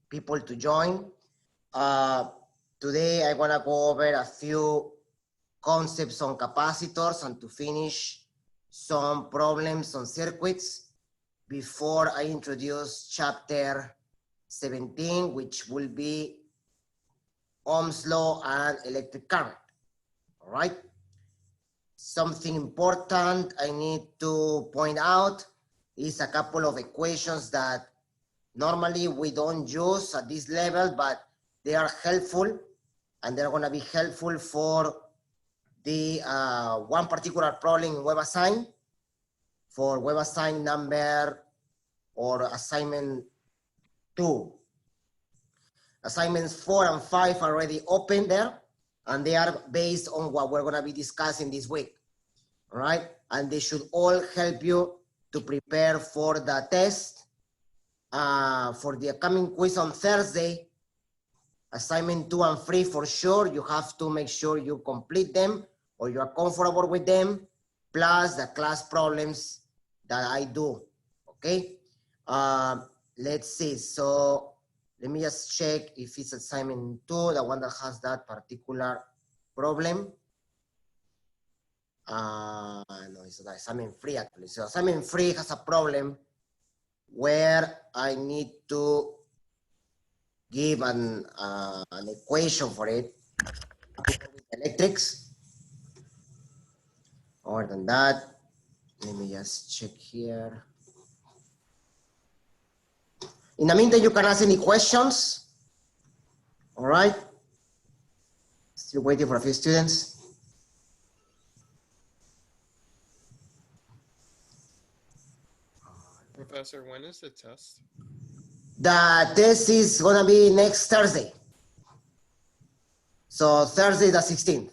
people to join. Today, I want to go over a few concepts on capacitors and to finish some problems on circuits before I introduce chapter 17, which will be Ohm's law and electric current. All right. Something important I need to point out is a couple of equations that normally we don't use at this level, but they are helpful, and they're going to be helpful for the one particular problem in WebAssign, for WebAssign number or assignment 2. Assignments 4 and 5 are already open there, and they are based on what we're going to be discussing this week. All right, and they should all help you to prepare for the test. For the upcoming quiz on Thursday, assignment 2 and 3 for sure, you have to make sure you complete them or you are comfortable with them, plus the class problems that I do, okay? Let's see, so let me just check if it's assignment 2, the one that has that particular problem. No, it's not assignment 3 actually. So assignment 3 has a problem where I need to give an equation for it with electrics. Other than that, let me just check here. In the meantime, you can ask any questions. All right. Still waiting for a few students. Professor, when is the test? The test is gonna be next Thursday. So Thursday the 16th.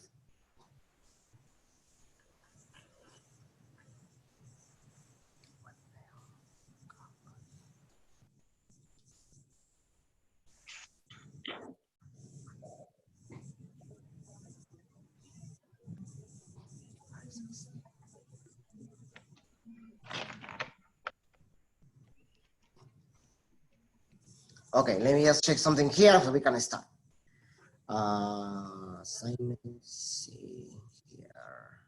Okay, let me just check something here so we can start. Assignments, see here.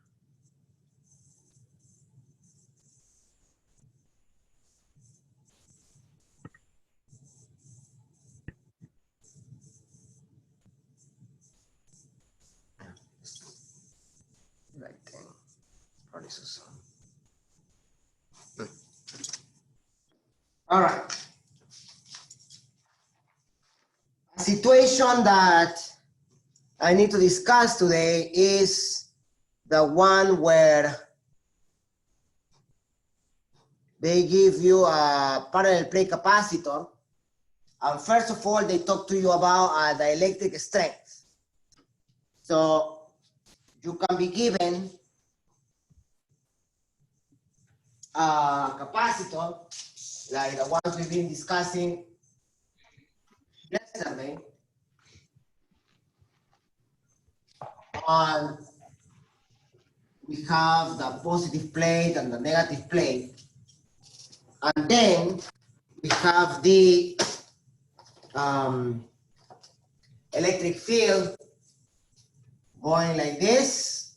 Right thing. Probably so. All right. A situation that I need to discuss today is the one where they give you a parallel plate capacitor, and first of all, they talk to you about the electric strength. So you can be given a capacitor like the ones we've been discussing yesterday, and we have the positive plate and the negative plate, and then we have the electric field going like this.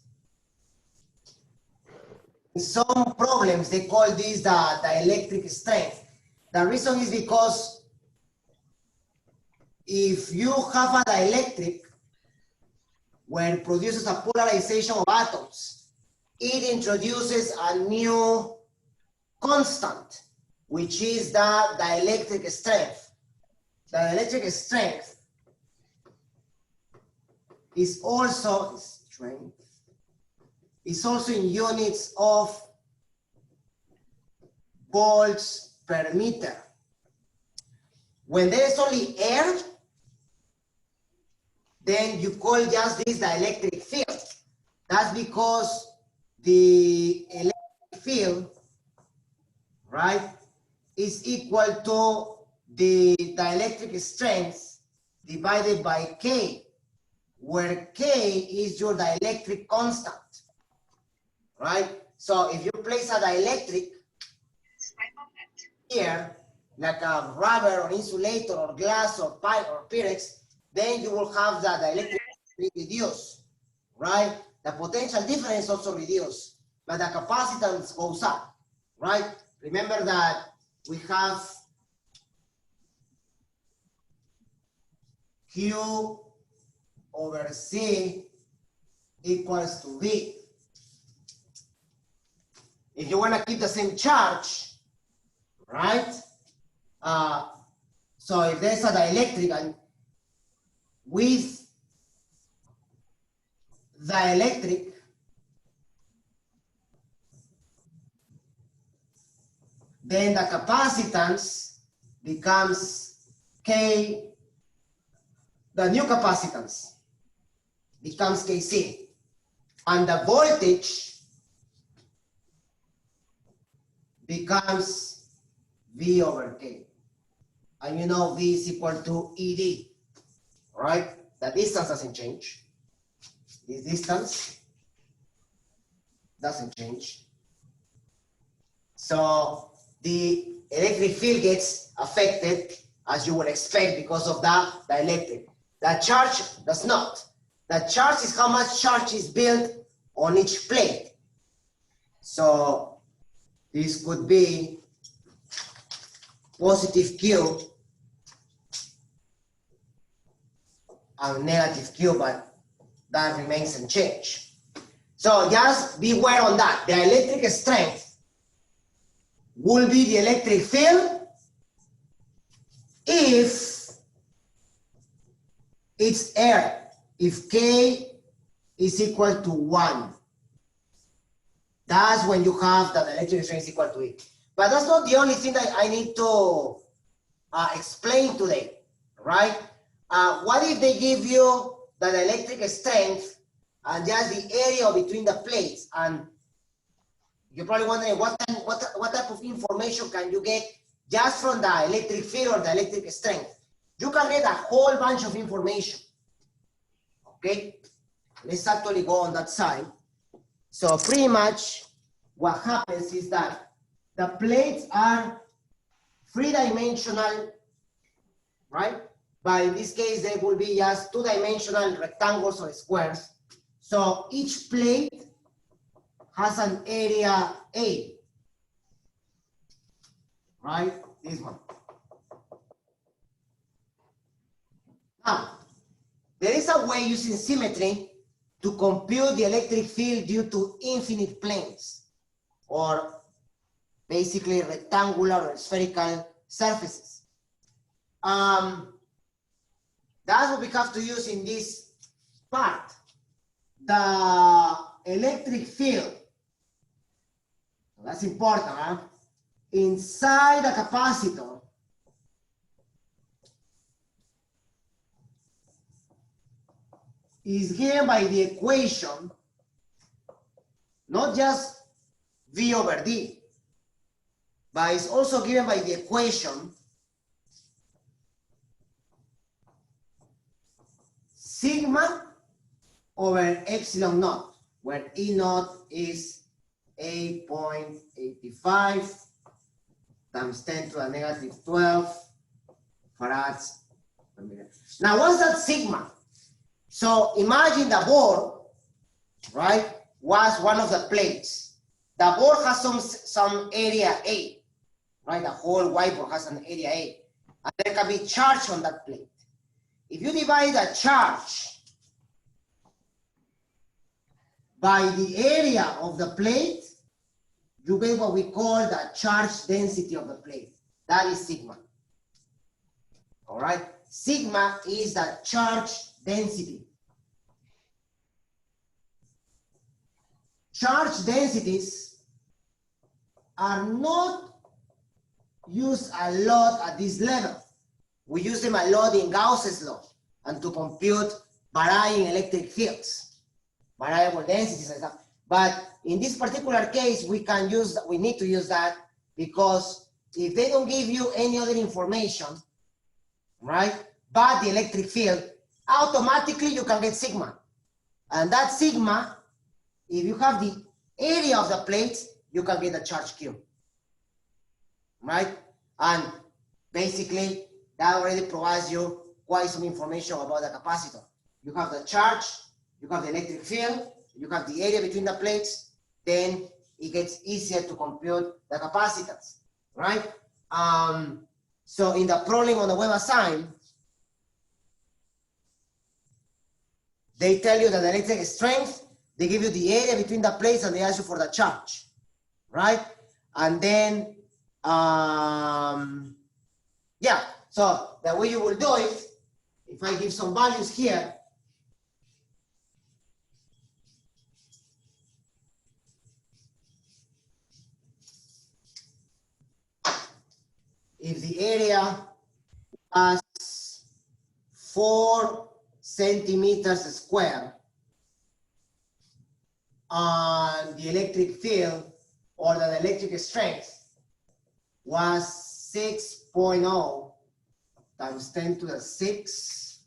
In some problems, they call this the electric strength. The reason is because if you have a dielectric where it produces a polarization of atoms, it introduces a new constant, which is the dielectric strength. The dielectric strength is also in units of volts per meter. When there is only air, then you call just this the electric field. That's because the electric field, right, is equal to the dielectric strength divided by K, where K is your dielectric constant, right? So if you place a dielectric here, like a rubber or insulator or glass or pipe or Pyrex, then you will have that the electric field reduced, right? The potential difference also reduced, but the capacitance goes up, right? Remember that we have Q over C equals to V. If you want to keep the same charge, right? So if there's a dielectric and with the electric, then the capacitance becomes K, the new capacitance becomes Kc, and the voltage becomes V over K. And you know V is equal to ED, right? The distance doesn't change. This distance doesn't change. So the electric field gets affected as you would expect because of the dielectric. The charge does not. The charge is how much charge is built on each plate. So this could be positive Q and negative Q, but that remains unchanged. So just beware on that. The electric strength will be the electric field if it's air, if K is equal to 1. That's when you have that the electric strength is equal to E. But that's not the only thing that I need to explain today, right? What if they give you that electric strength and just the area between the plates? And you're probably wondering what type of information can you get just from the electric field or the electric strength? You can get a whole bunch of information. Okay, let's actually go on that side. So pretty much what happens is that the plates are three-dimensional, right? But in this case, they will be just two-dimensional rectangles or squares. So each plate has an area A, right? This one. Now, there is a way using symmetry to compute the electric field due to infinite planes, or basically rectangular or spherical surfaces. That's what we have to use in this part. The electric field, that's important, huh? Inside the capacitor is given by the equation, not just V over D, but it's also given by the equation sigma over epsilon naught, where E naught is 8.85 times 10 to the negative 12 farads per minute. Now, what's that sigma? So imagine the board, right, was one of the plates. The board has some area A, right? The whole whiteboard has an area A, and there can be charge on that plate. If you divide the charge by the area of the plate, you get what we call the charge density of the plate. That is sigma. All right? Sigma is the charge density. Charge densities are not used a lot at this level. We use them a lot in Gauss's law and to compute varying electric fields, variable densities and stuff. But in this particular case, we need to use that because if they don't give you any other information, right, but the electric field, automatically you can get sigma. And that sigma, if you have the area of the plates, you can get the charge Q, right? And Basically, that already provides you quite some information about the capacitor. You have the charge, you have the electric field, you have the area between the plates, then it gets easier to compute the capacitance, right? So in the problem on the web assigned, they tell you that the electric strength, they give you the area between the plates and they ask you for the charge, right? And then, yeah, so the way you will do it, if I give some values here, if the area was 4 centimeters square and the electric field or the electric strength was 6.0 times 10 to the 6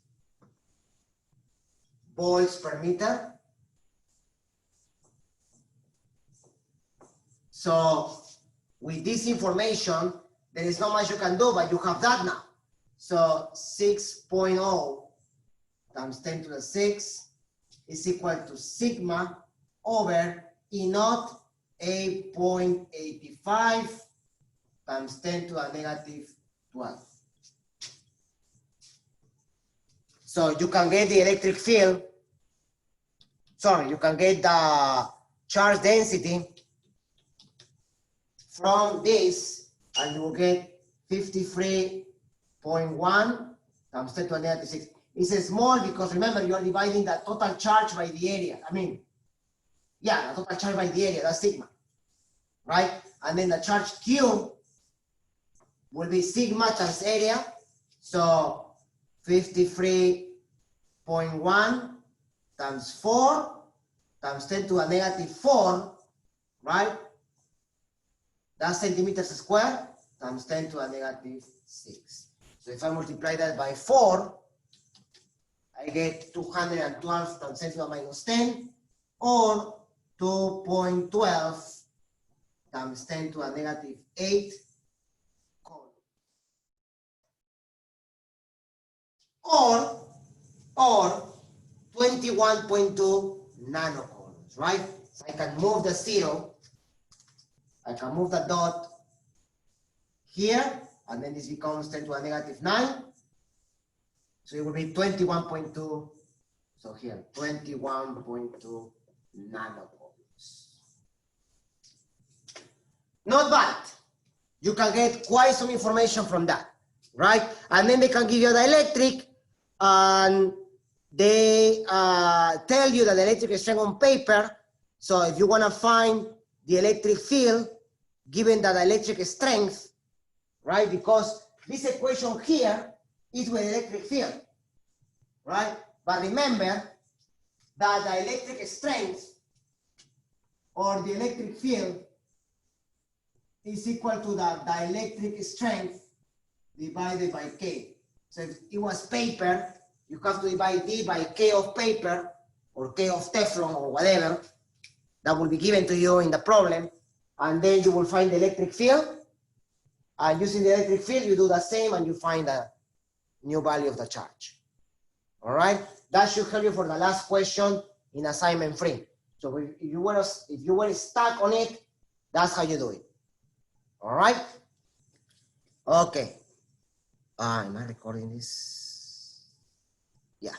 volts per meter. So with this information, there is not much you can do, but you have that now. So 6.0 times 10 to the 6 is equal to sigma over E naught 8.85 times 10 to the negative 12. So you can get the electric field, sorry, you can get the charge density from this, and you will get 53.1 times 10 to the negative 6. It's small because remember, you are dividing the total charge by the area. I mean, yeah, the total charge by the area, that's sigma, right? And then the charge Q will be sigma times area. So 53.1 times 4 times 10 to the negative 4, right? That's centimeters squared times 10 to the negative 6. So if I multiply that by 4, I get 212 times 10 to the minus 10, or 2.12 times 10 to the negative 8 coulombs. Or 21.2 nanocoulombs, right? So I can move the 0, I can move the dot here, and then this becomes 10 to the negative 9. So it will be 21.2, so here, 21.2 nanocoulombs. Not bad. You can get quite some information from that, right? And then they can give you the electric, and they tell you that the electric strength on paper. So if you want to find the electric field, given that the electric strength, right? Because this equation here is with electric field, right? But remember that the electric strength or the electric field is equal to the dielectric strength divided by K. So if it was paper, you have to divide D by K of paper or K of Teflon or whatever that will be given to you in the problem. And then you will find the electric field. And using the electric field, you do the same and you find the new value of the charge. All right, that should help you for the last question in assignment 3. So if you were stuck on it, that's how you do it. All right. Okay. Am I recording this? Yeah.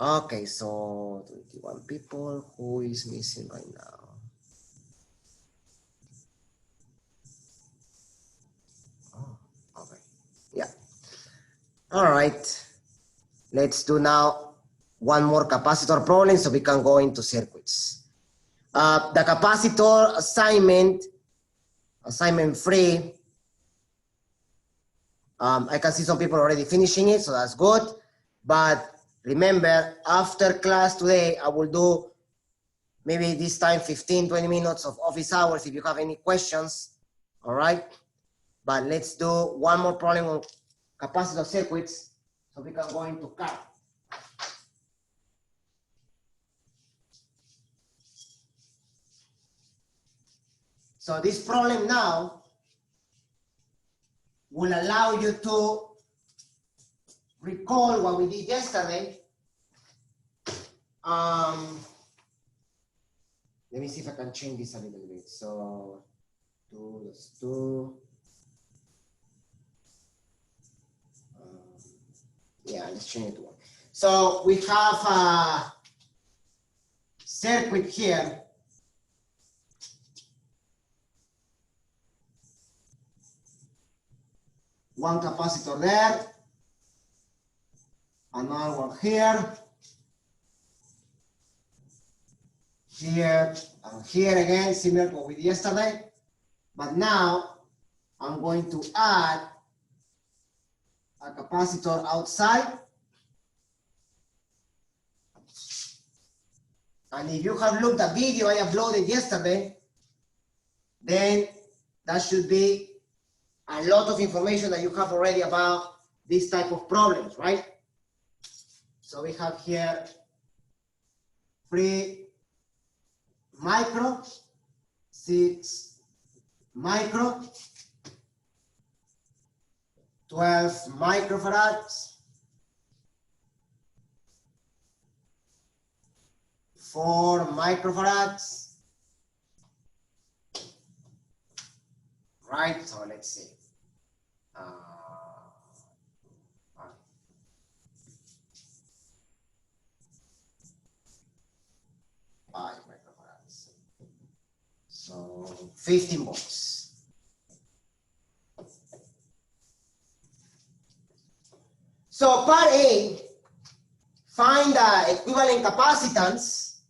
Okay, so 21 people. Who is missing right now? Oh, okay. Yeah. All right. Let's do now one more capacitor problem so we can go into circuits. The capacitor assignment 3. I can see some people already finishing it, so that's good. But remember, after class today, I will do maybe this time 15, 20 minutes of office hours if you have any questions. All right. But let's do one more problem on capacitor circuits so we can go into car. So this problem now will allow you to recall what we did yesterday. Let me see if I can change this a little bit. So, 2, that's 2. Yeah, let's change it to 1. So we have a circuit here. One capacitor there. Another one here. Here and here again, similar to what we did yesterday. But now I'm going to add a capacitor outside. And if you have looked at the video I uploaded yesterday, then that should be a lot of information that you have already about this type of problems, right? So we have here 3 micro, 6 micro, 12 microfarads, 4 microfarads, right? So let's see. 5 microfarads. So 15 volts. So part A, find the equivalent capacitance.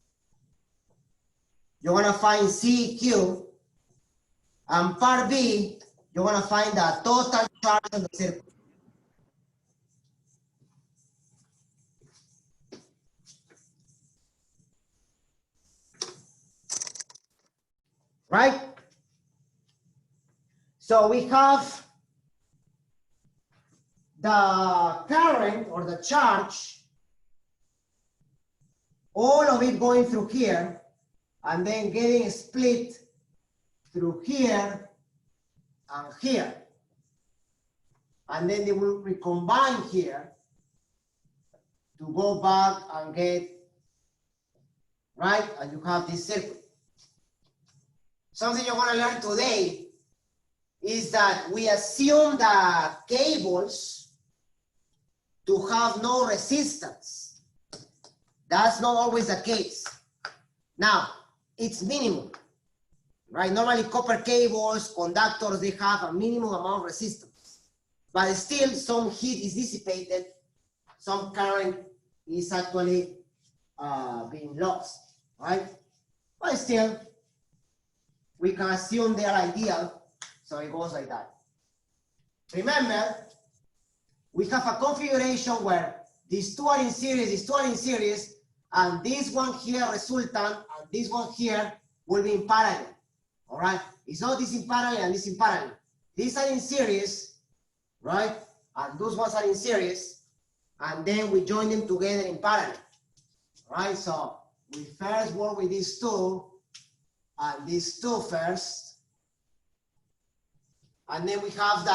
You're gonna find CQ. And part B, you're gonna find the total charge on the circuit. Right? So we have the current or the charge, all of it going through here and then getting split through here and here. And then they will recombine here to go back and get, right? And you have this circuit. Something you're going to learn today is that we assume the cables to have no resistance. That's not always the case. Now, it's minimum, right? Normally copper cables, conductors, they have a minimum amount of resistance. But still some heat is dissipated, some current is actually being lost, right? But still, we can assume they are ideal, so it goes like that. Remember, we have a configuration where these two are in series, these two are in series, and this one here resultant, and this one here will be in parallel, all right? It's not this in parallel and this in parallel. These are in series, right? And those ones are in series, and then we join them together in parallel, right? So we first work with these two, and these two first, and then we have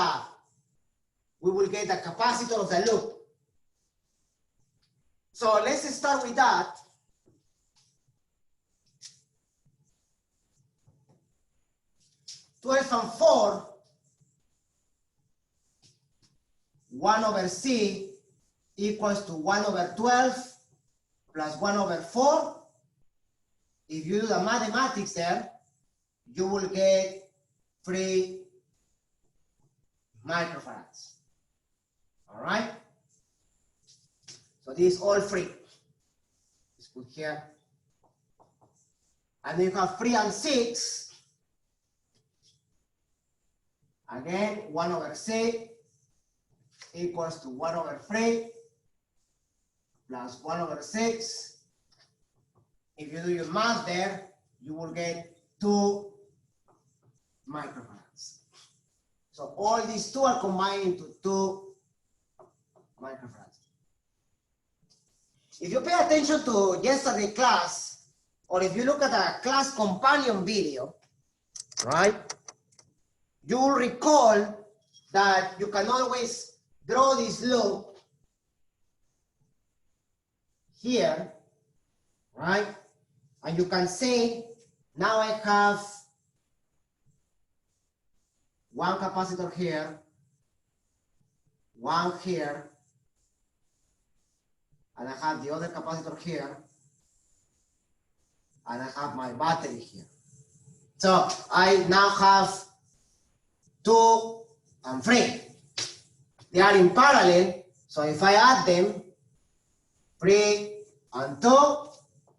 we will get the capacitor of the loop. So let's start with that. Twelve and 4, 1 over C equals to 1 over 12 plus 1 over 4. If you do the mathematics there, you will get 3 microfarads. All right? So this is all free. Let's put here. And then you have 3 and 6. Again, 1 over C equals to 1 over 3 plus 1 over 6. If you do your math there, you will get 2 microfarads. So all these two are combined into 2 microfarads. If you pay attention to yesterday's class, or if you look at a class companion video, right, you will recall that you can always draw this loop here, right? And you can say, now I have one capacitor here, one here, and I have the other capacitor here, and I have my battery here. So I now have 2 and 3. They are in parallel, so if I add them, 3 and 2,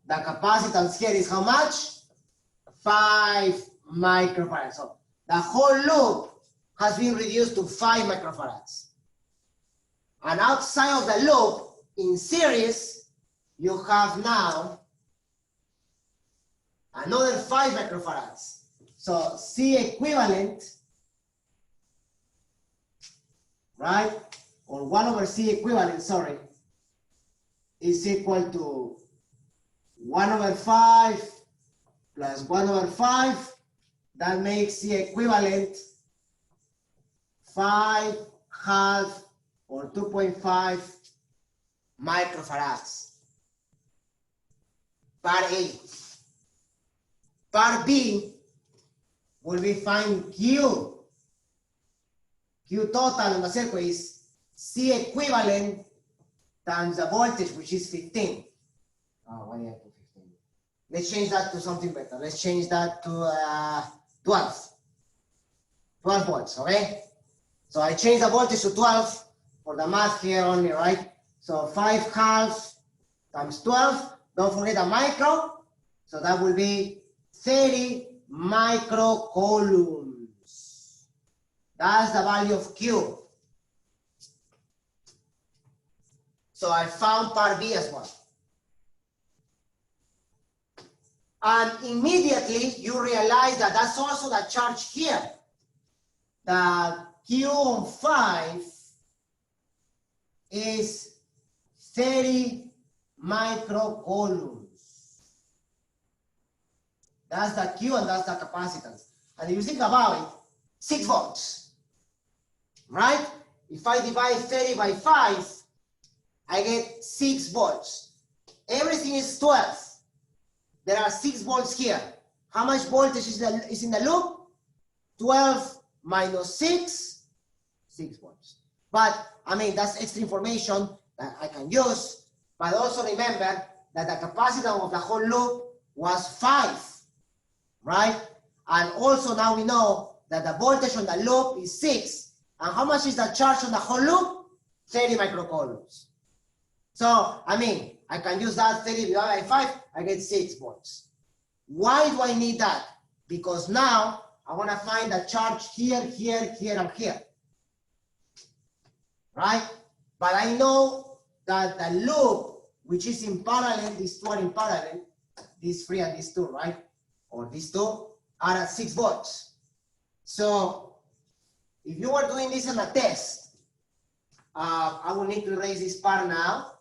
the capacitance here is how much? 5 microfarads. So the whole loop has been reduced to 5 microfarads. And outside of the loop, in series, you have now another 5 microfarads. So C equivalent, right? Or 1 over C equivalent, sorry, is equal to 1 over 5 plus 1 over 5. That makes C equivalent 5 half or 2.5 microfarads. Part A. Part B will be find Q. Q total on the circuit is C equivalent times the voltage, which is 15. Oh, why did I put 15? Let's change that to something better. Let's change that to 12. 12 volts, okay? So I change the voltage to 12 for the math here only, right? So 5 halves times 12. Don't forget the micro. So that will be 30 microcoulombs. That's the value of Q. So I found part B as well. And immediately you realize that that's also the charge here. The Q on 5 is 30 microcoulombs. That's the Q and that's the capacitance. And if you think about it, 6 volts, right? If I divide 30 by 5, I get 6 volts. Everything is 12. There are 6 volts here. How much voltage is in the loop? 12 minus 6, 6 volts. But, I mean, that's extra information that I can use. But also remember that the capacitance of the whole loop was 5, right? And also now we know that the voltage on the loop is 6. And how much is the charge on the whole loop? 30 microcoulombs. So, I mean, I can use that 30 divided by 5, I get 6 volts. Why do I need that? Because now I want to find the charge here, here, here, and here. Right? But I know that the loop, which is in parallel, these 2 are in parallel, these 3 and these 2, right? Or these 2 are at 6 volts. So, if you were doing this in a test, I will need to erase this part now,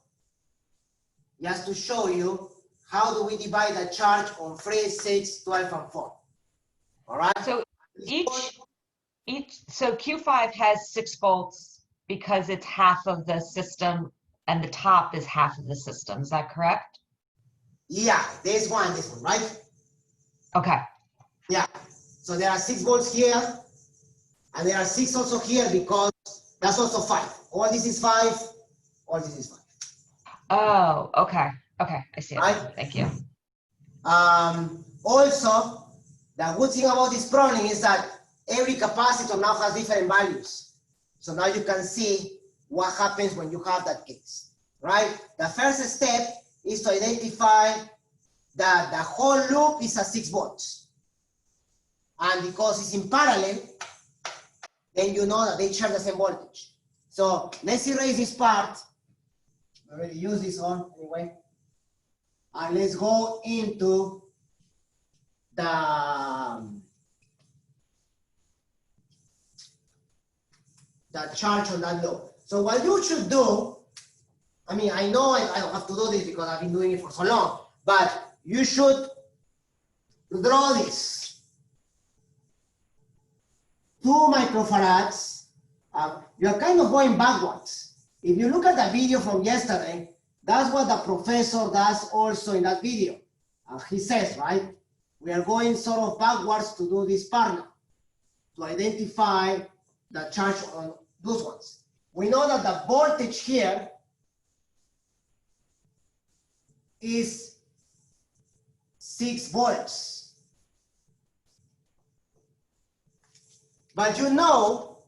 just to show you how do we divide the charge on 3, 6, 12, and 4. All right? So so Q5 has 6 volts because it's half of the system and the top is half of the system. Is that correct? Yeah, this one, right? Okay. Yeah. So there are 6 volts here, and there are 6 also here because that's also 5. All this is 5, all this is 5. Oh, okay. Okay, I see it. Right? Thank you. Also, the good thing about this problem is that every capacitor now has different values. So now you can see what happens when you have that case, right? The first step is to identify that the whole loop is at 6 volts. And because it's in parallel, then you know that they share the same voltage. So let's erase this part. I already used this one anyway. And let's go into the charge on that loop. So what you should do, I mean, I know I don't have to do this because I've been doing it for so long, but you should draw this. 2 microfarads you're kind of going backwards. If you look at the video from yesterday, that's what the professor does also in that video. He says, right, we are going sort of backwards to do this part now, to identify the charge on those ones. We know that the voltage here is 6 volts. But you know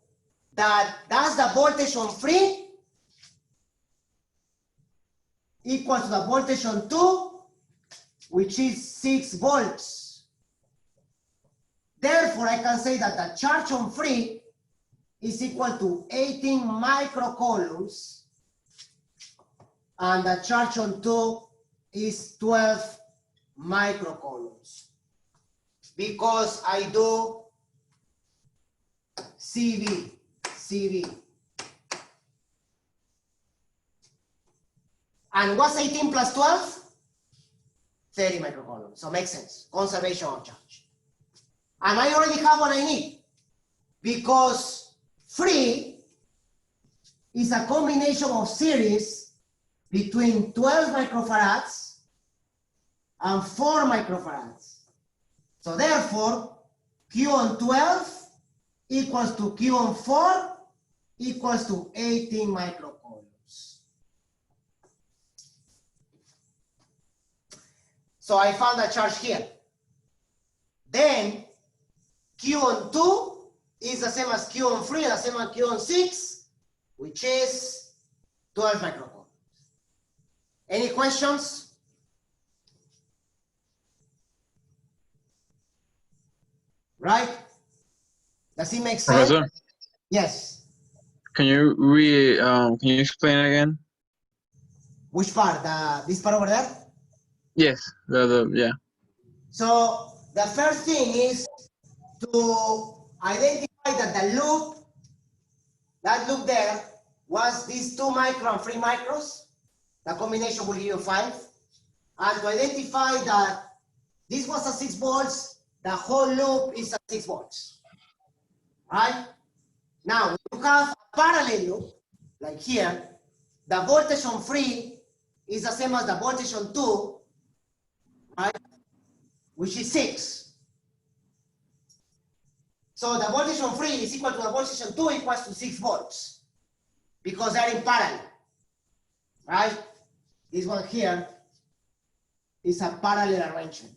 that that's the voltage on free equal to the voltage on 2, which is 6 volts. Therefore, I can say that the charge on free is equal to 18 microcoulombs, and the charge on 2 is 12 microcoulombs, because I do CV. And what's 18 plus 12? 30 microcoulombs. So makes sense. Conservation of charge. And I already have what I need, because free is a combination of series between 12 microfarads and 4 microfarads. So therefore, Q on 12 equals to Q on 4 equals to 18 microcoulombs. So I found a charge here. Then Q on 2 is the same as Q on 3, the same as Q on 6, which is 12 microcoulombs. Any questions? Right? Does it make sense? Professor, Yes. can you explain again? Which part? This part over there? Yes, yeah. So the first thing is to identify that the loop, that loop there, was these 2 micro and 3 micros. The combination will give you 5. And to identify that this was a 6 volts, the whole loop is a 6 volts. Right? Now, you have a parallel loop, like here. The voltage on 3 is the same as the voltage on 2, right? Which is 6. So the voltage on 3 is equal to the voltage on 2 equals to 6 volts, because they're in parallel, right? This one here is a parallel arrangement.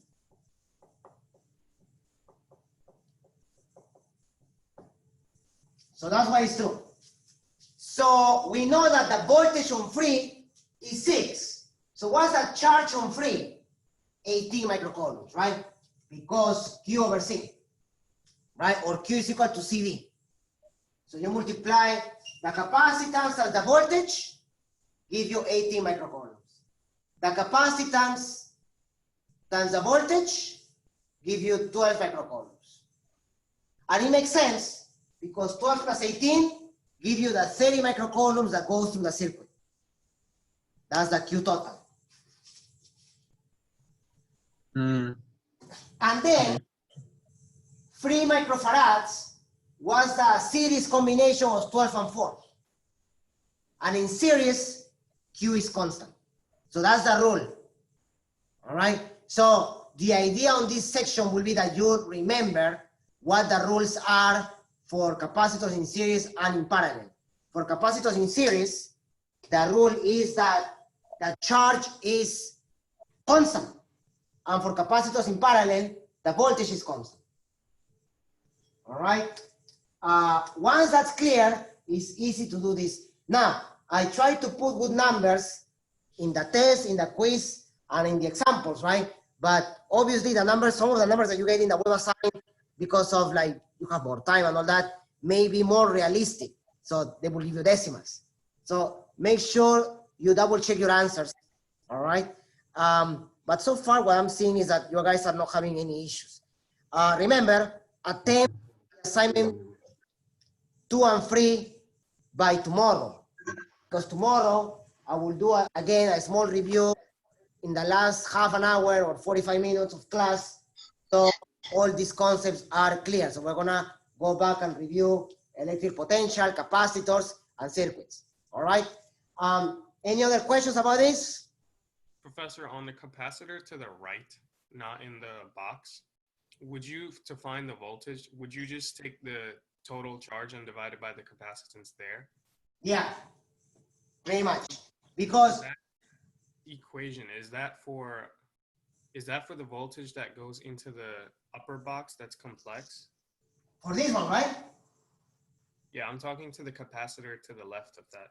So that's why it's true. So we know that the voltage on 3 is 6. So what's the charge on 3? 18 microcoulombs, right? Because Q over C, right? Or Q is equal to CV. So you multiply the capacitance and the voltage, give you 18 microcoulombs. The capacitance times the voltage give you 12 microcoulombs. And it makes sense, because 12 plus 18 give you the 30 microcoulombs that goes through the circuit. That's the Q total. And then 3 microfarads was the series combination of 12 and 4. And in series, Q is constant. So that's the rule. All right. So the idea on this section will be that you remember what the rules are for capacitors in series and in parallel. For capacitors in series, the rule is that the charge is constant. And for capacitors in parallel, the voltage is constant. All right. Once that's clear, it's easy to do this. Now, I try to put good numbers in the test, in the quiz, and in the examples, right? But obviously the numbers, some of the numbers that you get in the web assignment, because of like, you have more time and all that, may be more realistic. So they will give you decimals. So make sure you double check your answers, all right? But so far what I'm seeing is that you guys are not having any issues. Remember, attempt assignment 2 and 3 by tomorrow, because tomorrow I will do again a small review in the last half an hour or 45 minutes of class, so all these concepts are clear. So we're gonna go back and review electric potential, capacitors, and circuits. All right. Any other questions about this? Professor, on the capacitor to the right, not in the box, would you, to find the voltage, would you just take the total charge and divide it by the capacitance there? Yeah, pretty much. Because That equation, is that for the voltage that goes into the upper box that's complex? for this one, right? Yeah, I'm talking to the capacitor to the left of that.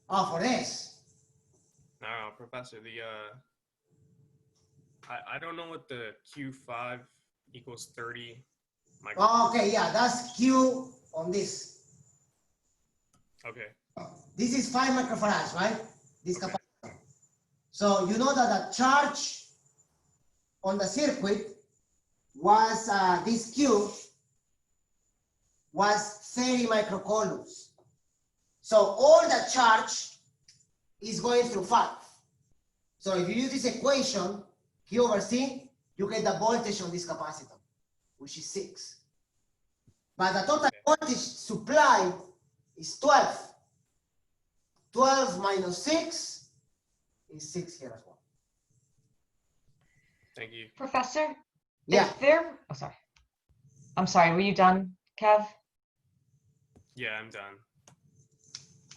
Oh, for this. No, Professor, I don't know what the Q5 equals 30 micro. Oh, okay, yeah, that's Q on this. Okay. This is 5 microfarads, right? This Okay. capacitor. So you know that the charge on the circuit was, this Q was 30 microcoulombs. So all the charge is going through 5. So if you use this equation, Q over C, you get the voltage on this capacitor, which is 6. But the total voltage supplied is 12. 12 minus 6 is 6 here as well. Thank you. Professor, Yeah. if there, oh, sorry. I'm sorry, were you done, Kev? Yeah, I'm done.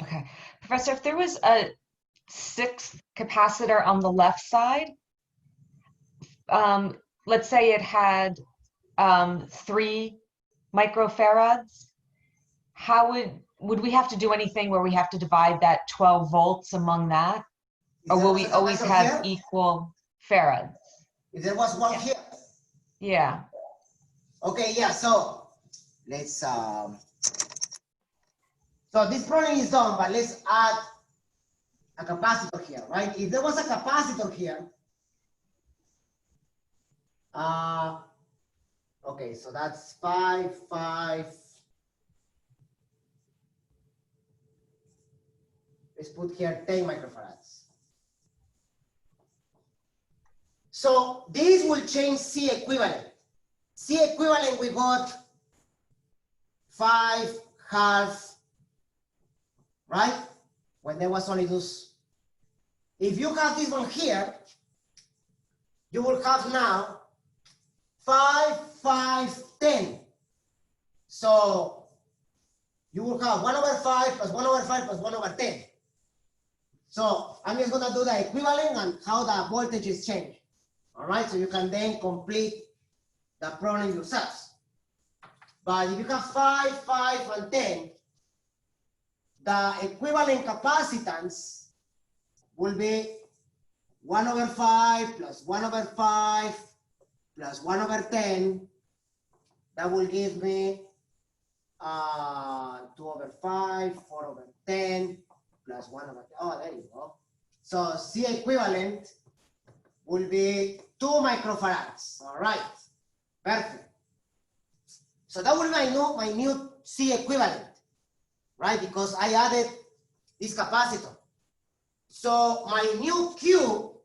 Okay. Professor, if there was a 6th capacitor on the left side, let's say it had 3 microfarads, how would we have to do anything where we have to divide that 12 volts among that? If Or there will was we a always capacitor have here, equal farads? if there was one here. Yeah. Okay, yeah, so let's, so this problem is done, but let's add a capacitor here, right? If there was a capacitor here, okay, so that's 5, 5. Let's put here 10 microfarads. So this will change C equivalent. C equivalent, we got 5, half, right? When there was only those. If you have this one here, you will have now 5, 5, 10. So you will have 1 over 5 plus 1 over 5 plus 1 over 10. So I'm just gonna do the equivalent and how the voltage is changed. All right, so you can then complete the problem yourselves. But if you have 5, 5, and 10, the equivalent capacitance will be 1 over 5 plus 1 over 5 plus 1 over 10. That will give me 2 over 5, 4 over 10, plus 1 over 10. Oh, there you go. So C equivalent will be 2 microfarads. All right, perfect. So that will be my new C equivalent, right? Because I added this capacitor. So my new Q,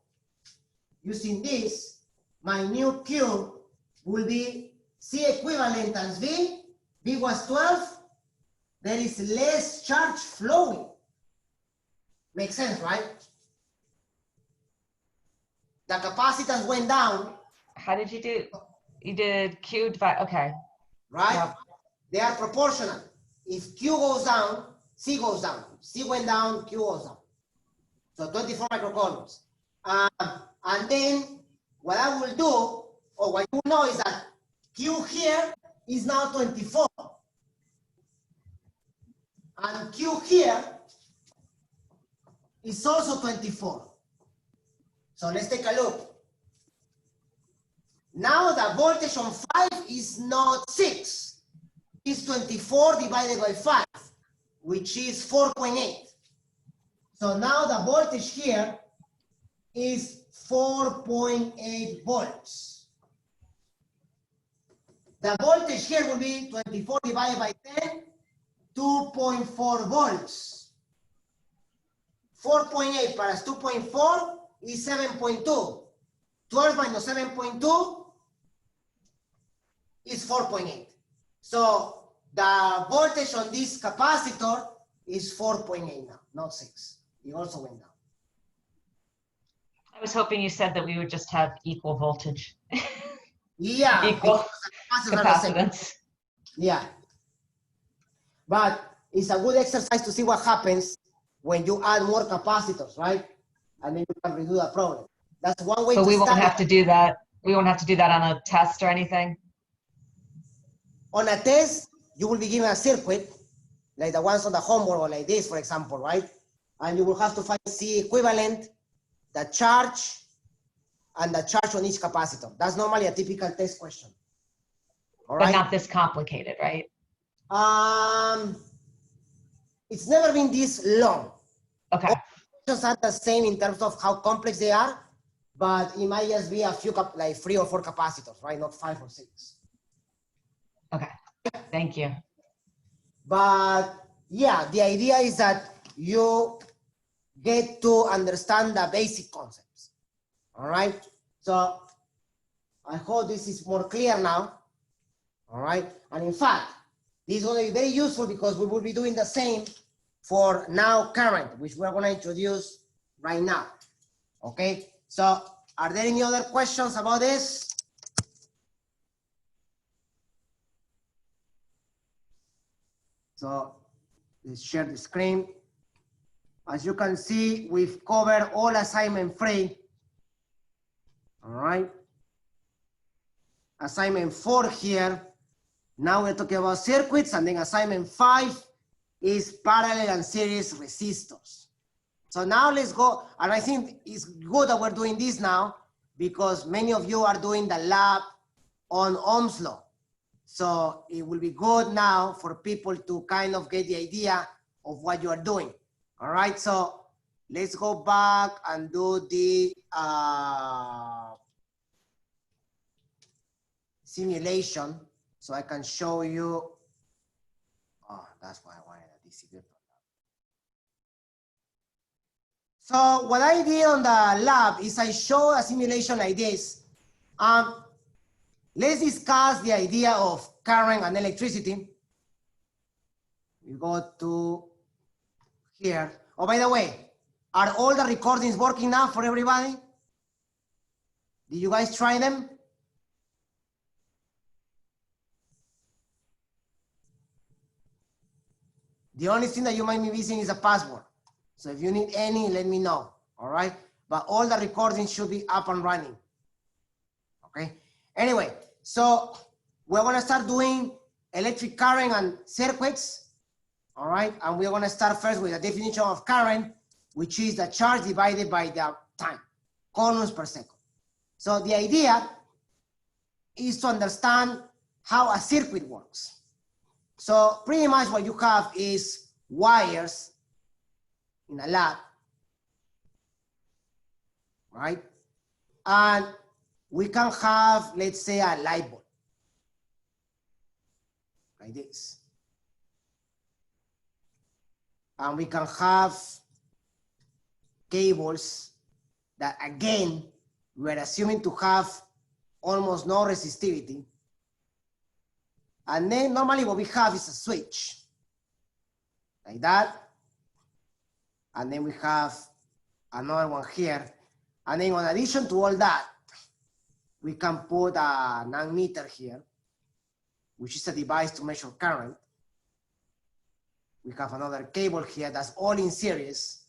using this, my new Q will be C equivalent times V. V was 12. There is less charge flowing. Makes sense, right? The capacitance went down. How did you do? You did Q divide, okay. Right? Yep. They are proportional. If Q goes down, C goes down. C went down, Q goes down. So 24 microcoulombs. And then what I will do, or what you know, is that Q here is now 24. And Q here is also 24. So let's take a look. Now the voltage on 5 is not 6. It's 24 divided by 5, which is 4.8. So now the voltage here is 4.8 volts. The voltage here will be 24 divided by 10, 2.4 volts. 4.8 plus 2.4 is 7.2. 12 minus 7.2 is 4.8. So the voltage on this capacitor is 4.8 now, not 6. It also went down. I was hoping you said that we would just have equal voltage. Yeah, Equal because the capacitors are the same. capacitance. Yeah. But it's a good exercise to see what happens when you add more capacitors, right? And then you can redo the problem. That's one way But to we won't study. have to do that. We won't have to do that on a test or anything. On a test, you will be given a circuit, like the ones on the homework or like this, for example, right? And you will have to find C equivalent, the charge, and the charge on each capacitor. That's normally a typical test question. All But right? not this complicated, right? It's never been this long. Okay. All questions are the same in terms of how complex they are, but it might just be a few, like 3 or 4 capacitors, right? Not 5 or 6. Okay. Thank you. But yeah, the idea is that you get to understand the basic concepts. All right. So I hope this is more clear now. All right. And in fact, this is going to be very useful because we will be doing the same for now current, which we're going to introduce right now. Okay. So are there any other questions about this? So let's share the screen. As you can see, we've covered all assignment 3. All right. Assignment 4 here. Now we're talking about circuits, and then assignment 5 is parallel and series resistors. So now let's go, and I think it's good that we're doing this now because many of you are doing the lab on Ohm's law. So it will be good now for people to kind of get the idea of what you are doing. All right, so let's go back and do the simulation so I can show you. Oh, that's why I wanted a DC virtual lab. So what I did on the lab is I show a simulation like this. Let's discuss the idea of current and electricity. We go to here. Oh, by the way, are all the recordings working now for everybody? Did you guys try them? The only thing that you might be missing is a password. So if you need any, let me know, all right? But all the recordings should be up and running, okay? Anyway, so we're gonna start doing electric current and circuits, all right? And we're gonna start first with a definition of current, which is the charge divided by the time, coulombs per second. So the idea is to understand how a circuit works. So pretty much what you have is wires in a lab, right? And we can have, let's say, a light bulb, like this. And we can have cables that, again, we're assuming to have almost no resistivity. And then normally what we have is a switch, like that. And then we have another one here. And then in addition to all that, we can put a non-meter here, which is a device to measure current. We have another cable here that's all in series.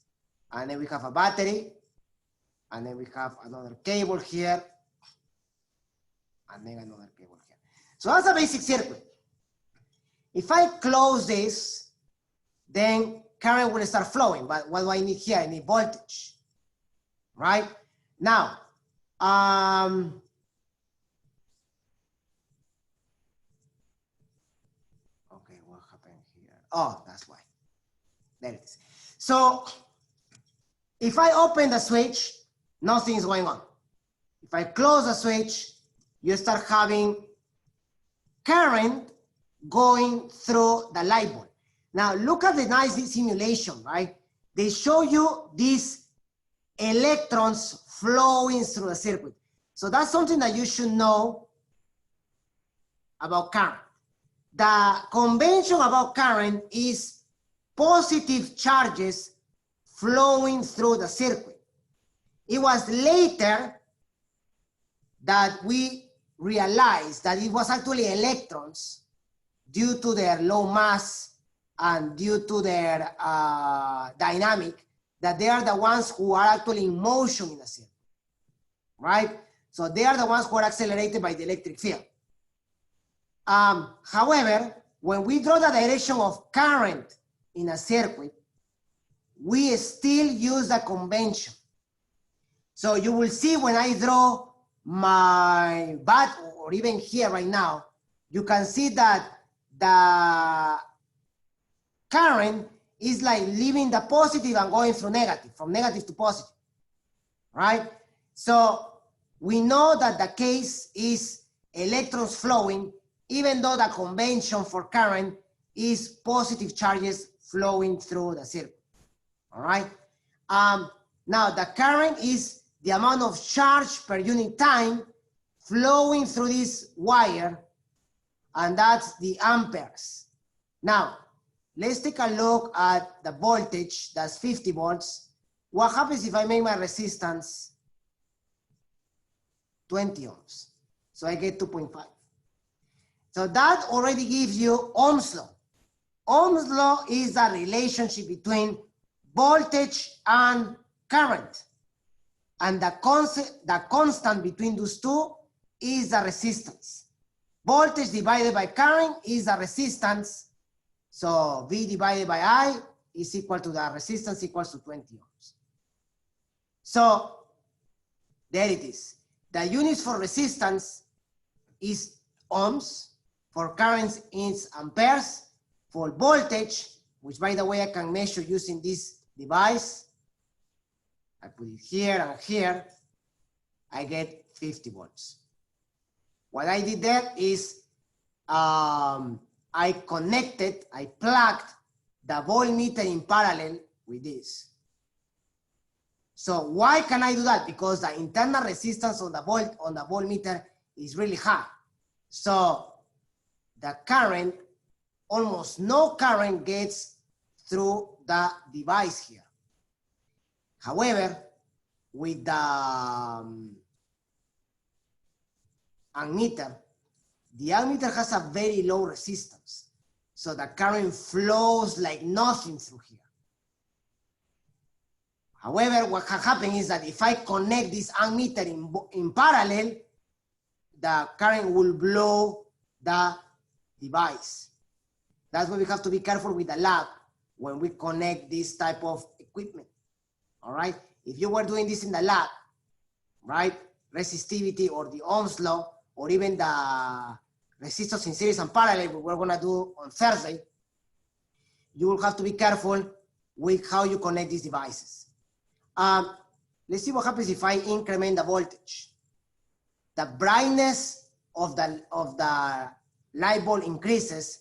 And then we have a battery. And then we have another cable here. And then another cable here. So that's a basic circuit. If I close this, then current will start flowing. But what do I need here? I need voltage, right? Now, okay, what happened here? Oh, that's why. There it is. So if I open the switch, nothing is going on. If I close the switch, you start having current going through the light bulb. Now look at the nice simulation, right? They show you these electrons flowing through the circuit. So that's something that you should know about current. the convention about current is positive charges flowing through the circuit. It was later that we realized that it was actually electrons due to their low mass and due to their dynamic, that they are the ones who are actually in motion in the circuit, right? So they are the ones who are accelerated by the electric field. However, when we draw the direction of current in a circuit, we still use the convention. So you will see when I draw my bat, or even here right now, you can see that the current is like leaving the positive and going through negative, from negative to positive, right? So we know that the case is electrons flowing, even though the convention for current is positive charges flowing through the circuit, all right? Now the current is the amount of charge per unit time flowing through this wire, and that's the amperes. Now, let's take a look at the voltage, that's 50 volts. What happens if I make my resistance 20 ohms? So I get 2.5. So that already gives you Ohm's law. Ohm's law is the relationship between voltage and current. And the constant between those two is the resistance. Voltage divided by current is the resistance. So V divided by I is equal to the resistance equals to 20 ohms. So there it is. The units for resistance is ohms, for currents is amperes, for voltage, which by the way I can measure using this device. I put it here and here, I get 50 volts. What I did there is I plugged the voltmeter in parallel with this. So why can I do that? Because the internal resistance on the voltmeter is really high. So the current, almost no current gets through the device here. However, with the ammeter has a very low resistance. So the current flows like nothing through here. However, what can happen is that if I connect this ammeter in parallel, the current will blow the device. That's why we have to be careful with the lab when we connect this type of equipment. All right, if you were doing this in the lab, right, resistivity or the Ohm's law, or even the resistors in series and parallel, what we're gonna do on Thursday, you will have to be careful with how you connect these devices. Let's see what happens if I increment the voltage. The brightness of the light bulb increases,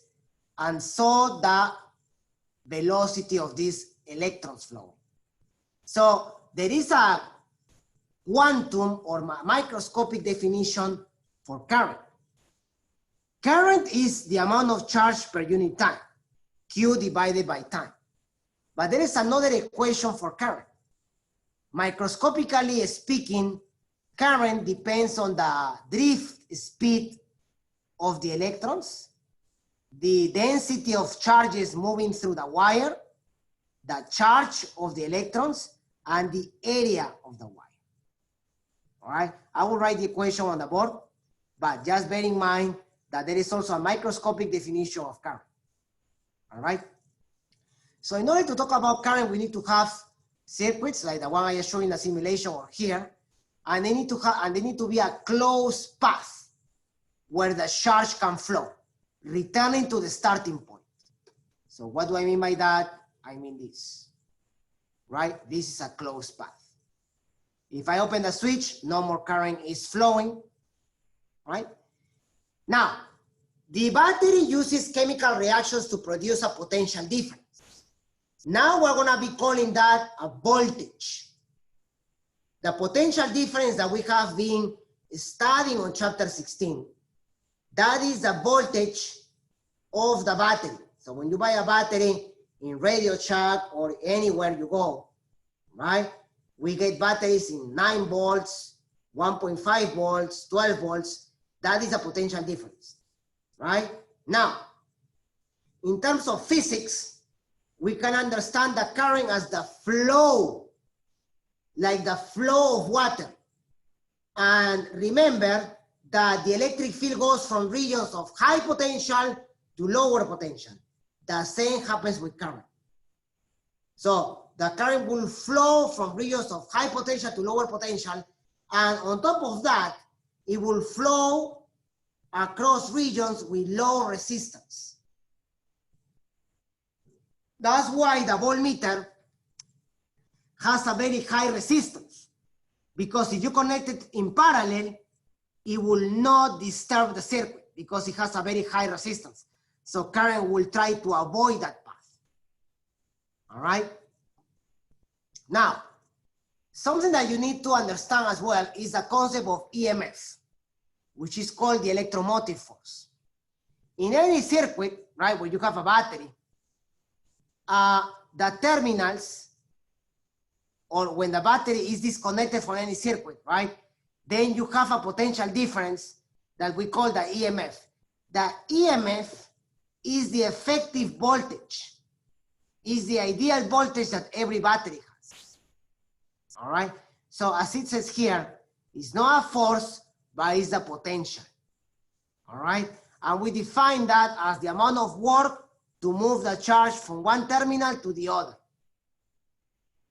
and so the velocity of these electrons flow. So there is a quantum or microscopic definition for current. Current is the amount of charge per unit time, Q divided by time. But there is another equation for current. Microscopically speaking, current depends on the drift speed of the electrons, the density of charges moving through the wire, the charge of the electrons, and the area of the wire. All right, I will write the equation on the board, but just bear in mind that there is also a microscopic definition of current. All right. So in order to talk about current, we need to have circuits like the one I showed in the simulation or here, and they need to be a closed path where the charge can flow, returning to the starting point. So what do I mean by that? I mean this, right? This is a closed path. If I open the switch, no more current is flowing, right? Now, the battery uses chemical reactions to produce a potential difference. Now we're gonna be calling that a voltage. The potential difference that we have been studying on chapter 16, that is the voltage of the battery. So when you buy a battery in Radio Shack or anywhere you go, right? We get batteries in 9 volts, 1.5 volts, 12 volts. That is a potential difference, right? Now, in terms of physics, we can understand the current as the flow, like the flow of water. And remember that the electric field goes from regions of high potential to lower potential. The same happens with current. So the current will flow from regions of high potential to lower potential. And on top of that, it will flow across regions with low resistance. That's why the voltmeter has a very high resistance, because if you connect it in parallel, it will not disturb the circuit because it has a very high resistance. So current will try to avoid that path. All right? Now, something that you need to understand as well is the concept of EMF, which is called the electromotive force. In any circuit, right, where you have a battery, the terminals, or when the battery is disconnected from any circuit, right, then you have a potential difference that we call the EMF. The EMF is the effective voltage, is the ideal voltage that every battery has. All right, so as it says here, it's not a force, but it's the potential. All right, and we define that as the amount of work to move the charge from one terminal to the other.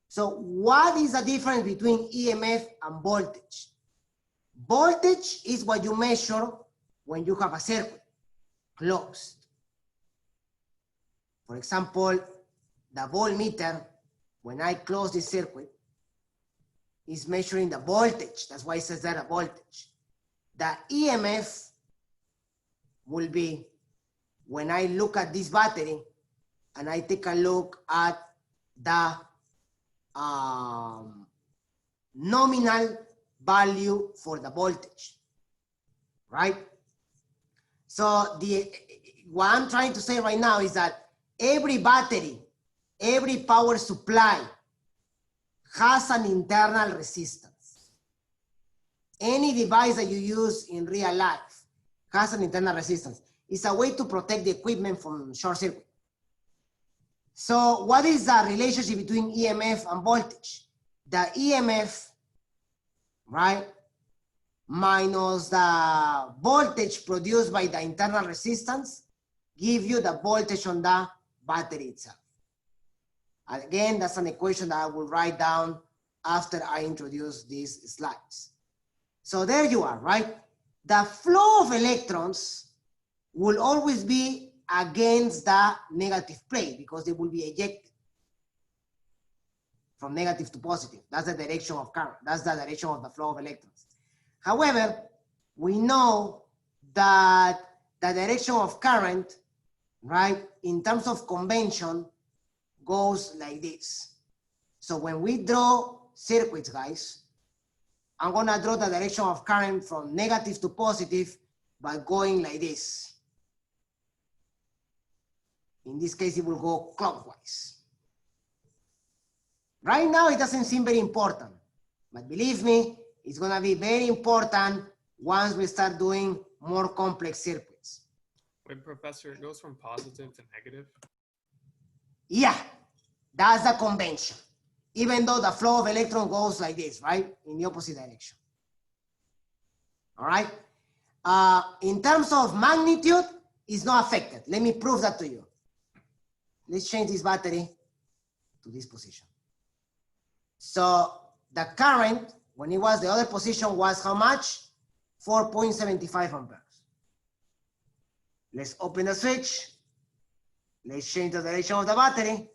So what is the difference between EMF and voltage? Voltage is what you measure when you have a circuit closed. For example, the voltmeter, when I close the circuit, is measuring the voltage. That's why it says that a voltage. The EMF will be when I look at this battery and I take a look at the nominal value for the voltage, right? So what I'm trying to say right now is that every battery, every power supply has an internal resistance. Any device that you use in real life has an internal resistance. It's a way to protect the equipment from short circuit. So what is the relationship between EMF and voltage? The EMF, right, minus the voltage produced by the internal resistance give you the voltage on the battery itself. Again, that's an equation that I will write down after I introduce these slides. So there you are, right? The flow of electrons will always be against the negative plate because they will be ejected from negative to positive. That's the direction of current. That's the direction of the flow of electrons. However, we know that the direction of current, right, in terms of convention, goes like this. So when we draw circuits, guys, I'm gonna draw the direction of current from negative to positive by going like this. In this case, it will go clockwise. Right now, it doesn't seem very important, but believe me, it's gonna be very important once we start doing more complex circuits. Wait, Professor, it goes from positive to negative? Yeah, that's the convention. Even though the flow of electron goes like this, right? In the opposite direction. All right? In terms of magnitude, it's not affected. Let me prove that to you. Let's change this battery to this position. So the current, when it was the other position, was how much? 4.75 amperes. Let's open the switch. Let's change the direction of the battery.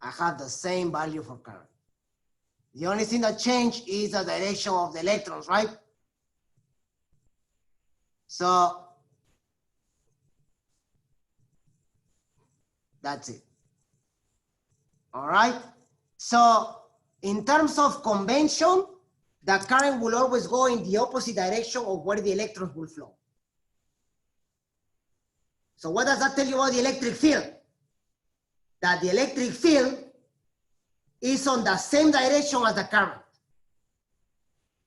I have the same value for current. The only thing that changed is the direction of the electrons, right? So that's it. All right. So in terms of convention, the current will always go in the opposite direction of where the electrons will flow. So what does that tell you about the electric field? That the electric field is on the same direction as the current.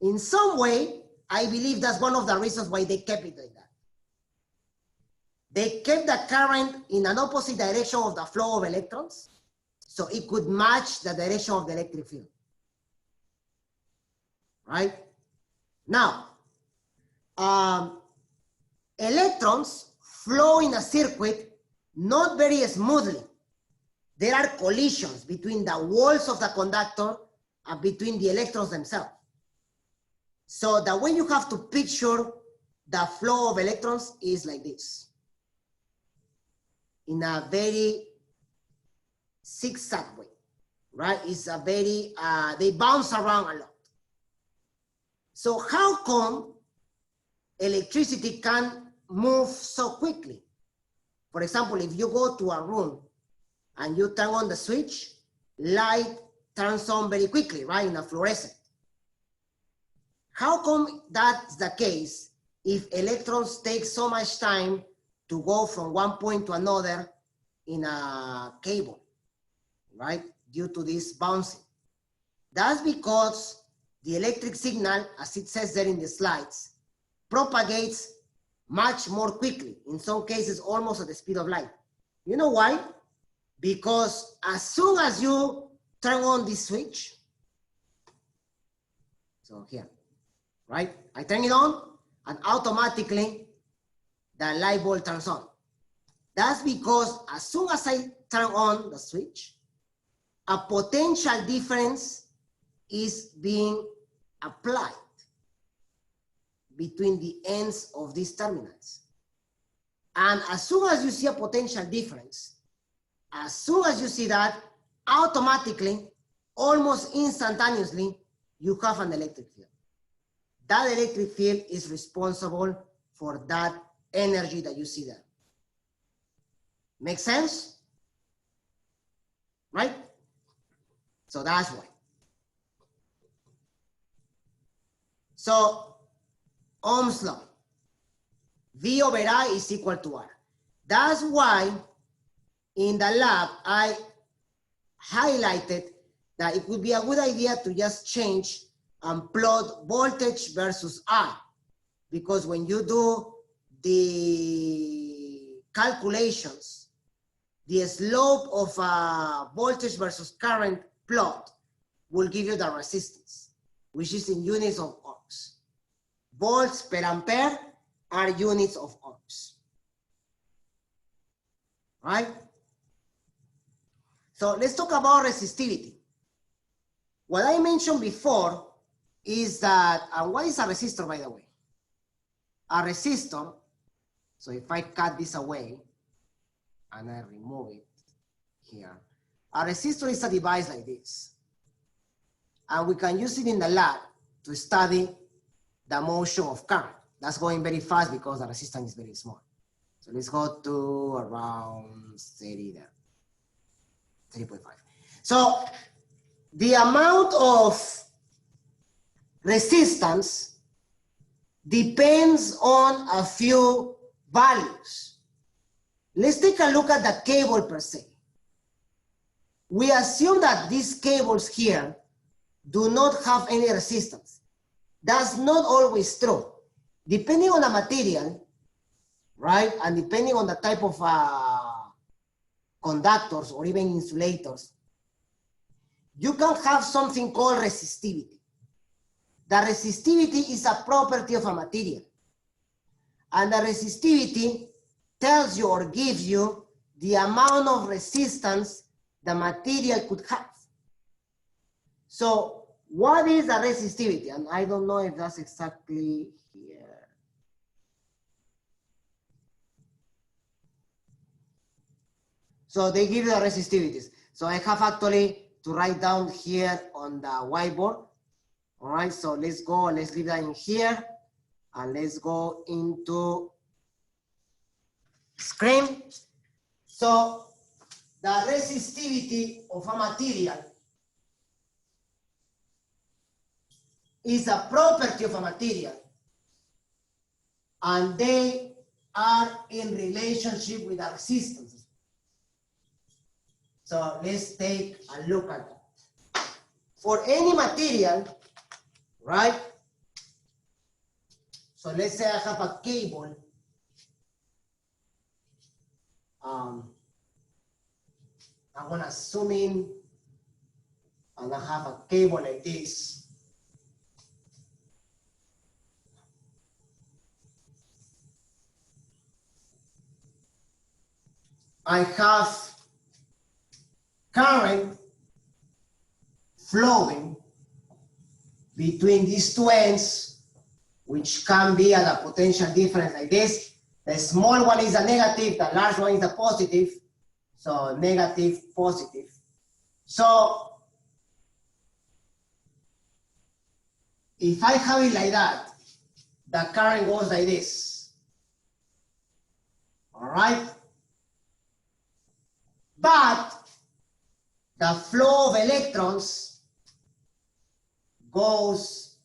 In some way, I believe that's one of the reasons why they kept it like that. They kept the current in an opposite direction of the flow of electrons, so it could match the direction of the electric field. Right? Now, electrons flow in a circuit not very smoothly. There are collisions between the walls of the conductor and between the electrons themselves. So the way you have to picture the flow of electrons is like this. In a very zigzag way, right? It's a very, they bounce around a lot. So how come electricity can move so quickly? For example, if you go to a room and you turn on the switch, light turns on very quickly, right? In a fluorescent. How come that's the case if electrons take so much time to go from one point to another in a cable, right? Due to this bouncing. That's because the electric signal, as it says there in the slides, propagates much more quickly, in some cases almost at the speed of light. You know why? Because as soon as you turn on this switch, so here, right? I turn it on and automatically the light bulb turns on. That's because as soon as I turn on the switch, a potential difference is being applied between the ends of these terminals. And as soon as you see a potential difference, as soon as you see that, automatically, almost instantaneously, you have an electric field. That electric field is responsible for that energy that you see there. Make sense? Right? So that's why. So Ohm's law, V over I is equal to R. That's why in the lab I highlighted that it would be a good idea to just change and plot voltage versus I, because when you do the calculations, the slope of a voltage versus current plot will give you the resistance, which is in units of ohms. Volts per ampere are units of ohms. Right? So let's talk about resistivity. What I mentioned before is that, what is a resistor, by the way? A resistor, so if I cut this away and I remove it here, a resistor is a device like this. And we can use it in the lab to study the motion of current. That's going very fast because the resistance is very small. So let's go to around 30 there, 3.5. So the amount of resistance depends on a few values. Let's take a look at the cable per se. We assume that these cables here do not have any resistance. That's not always true. Depending on the material, right, and depending on the type of conductors or even insulators, you can have something called resistivity. The resistivity is a property of a material. And the resistivity tells you or gives you the amount of resistance the material could have. So what is the resistivity? And I don't know if that's exactly here. So they give you the resistivities. So I have actually to write down here on the whiteboard. All right, so let's go, let's leave that in here. And let's go into screen. So the resistivity of a material is a property of a material, and they are in relationship with the resistance. So let's take a look at that. For any material, right? So let's say I have a cable. I'm gonna zoom in and I have a cable like this. I have current flowing between these two ends, which can be at a potential difference like this. The small one is a negative, the large one is a positive. So negative, positive. So if I have it like that, the current goes like this. All right? But the flow of electrons goes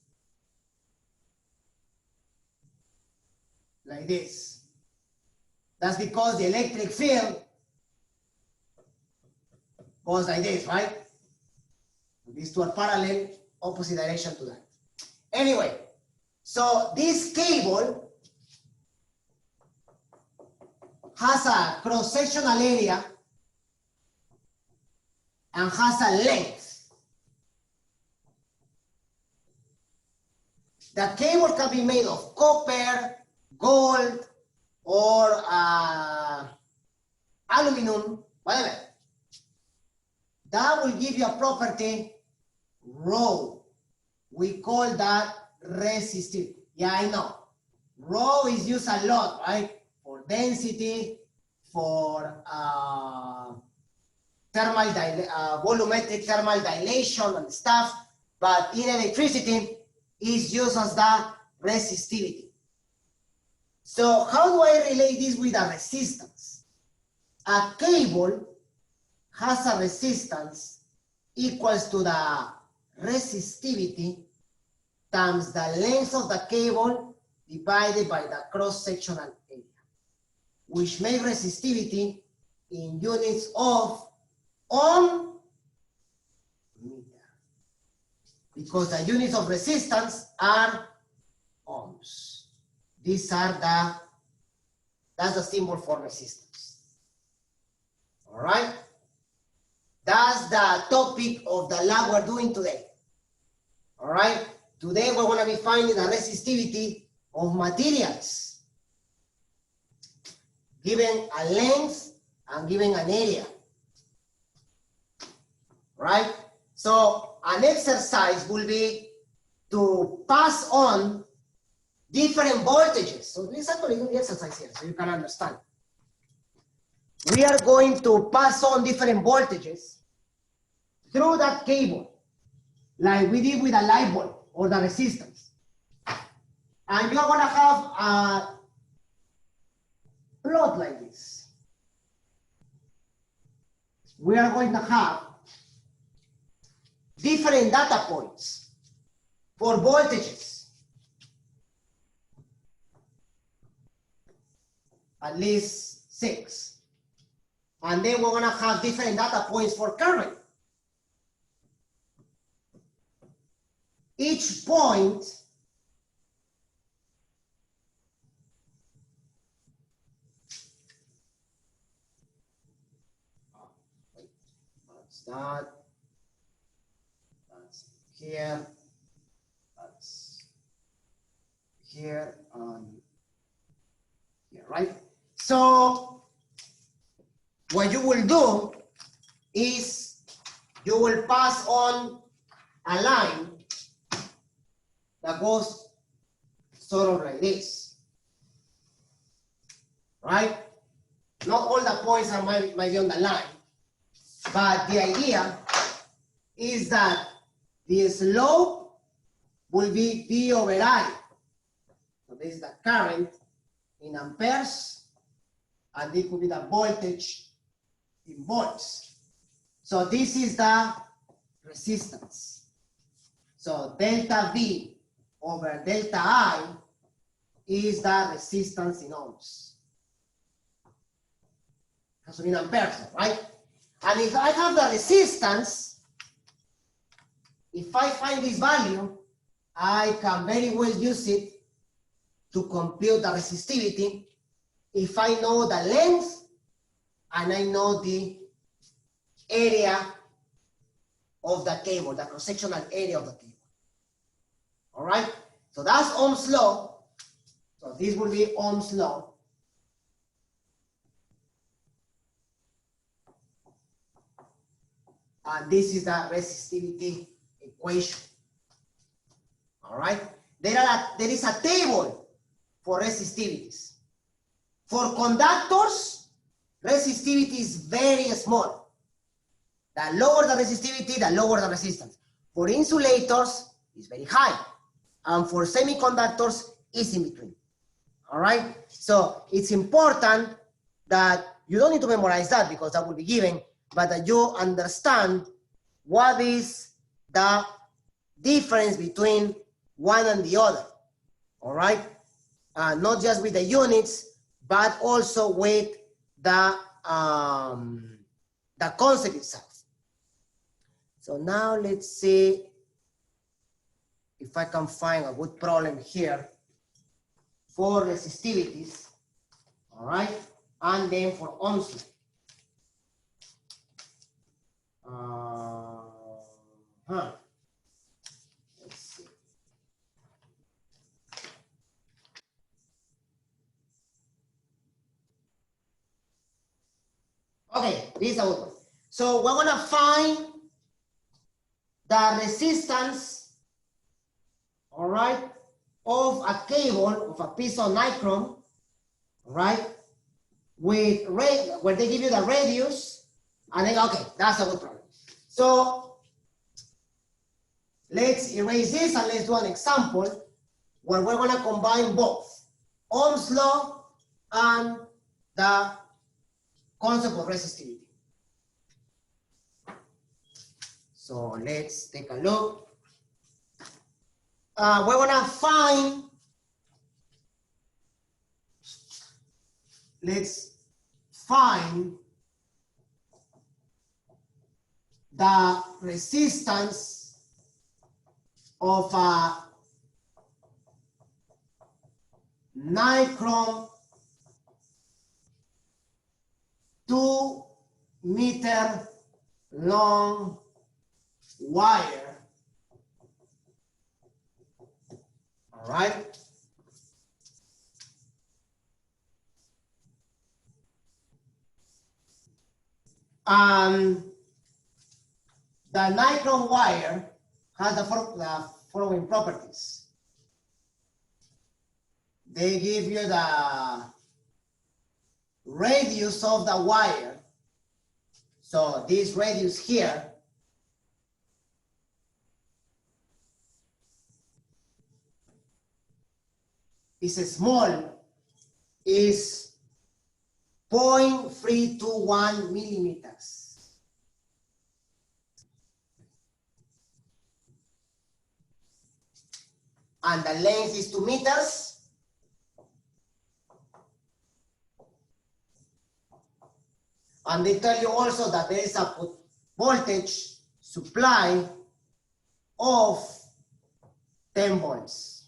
like this. That's because the electric field goes like this, right? These two are parallel, opposite direction to that. Anyway, so this cable has a cross-sectional area and has a length. The cable can be made of copper, gold, or aluminum, whatever. That will give you a property rho. We call that resistivity. Yeah, I know. Rho is used a lot, right? For density, for volumetric thermal dilation and stuff. But in electricity, is used as the resistivity. So how do I relate this with a resistance? A cable has a resistance equals to the resistivity times the length of the cable divided by the cross-sectional area, which make resistivity in units of ohm meter, because the units of resistance are ohms. These are that's the symbol for resistance. All right? That's the topic of the lab we're doing today. All right? Today we're going to be finding the resistivity of materials, given a length and given an area. Right? So an exercise will be to pass on different voltages. So let's actually do the exercise here so you can understand. We are going to pass on different voltages through that cable, like we did with a light bulb or the resistance. And you're going to have a plot like this. We are going to have different data points for voltages, at least 6. And then we're going to have different data points for current. Each point that's that, that's here, that's here, here, right? So what you will do is you will pass on a line that goes sort of like this, right? Not all the points are might be on the line, but the idea is that the slope will be P over I. So this is the current in amperes, and this could be the voltage in volts. So this is the resistance. So delta V over delta I is the resistance in ohms. has to be in amperes, right? And if I have the resistance, if I find this value, I can very well use it to compute the resistivity if I know the length and I know the area of the cable, the cross-sectional area of the cable. All right, so that's Ohm's law. So this will be Ohm's law. And this is the resistivity equation. All right, there is a table for resistivities. For conductors, resistivity is very small. The lower the resistivity, the lower the resistance. For insulators, it's very high. And for semiconductors, it's in between. All right? So it's important that you don't need to memorize that because that will be given, but that you understand what is the difference between one and the other. All right? Not just with the units, but also with the concept itself. So now let's see if I can find a good problem here for resistivities, all right, and then for Ohm's law. Let's see. Okay, this is a good one. So we're gonna find the resistance, all right, of a cable, of a piece of nichrome, right, with where they give you the radius, and then, okay, that's a good problem. So let's erase this and let's do an example where we're gonna combine both Ohm's law and the concept of resistivity. So let's take a look. We're gonna find, let's find the resistance of a nichrome 2-meter long wire. All right. The nichrome wire has the following properties. They give you the radius of the wire. So this radius here is small, is 0.321 millimeters. And the length is 2 meters. And they tell you also that there is a voltage supply of 10 volts.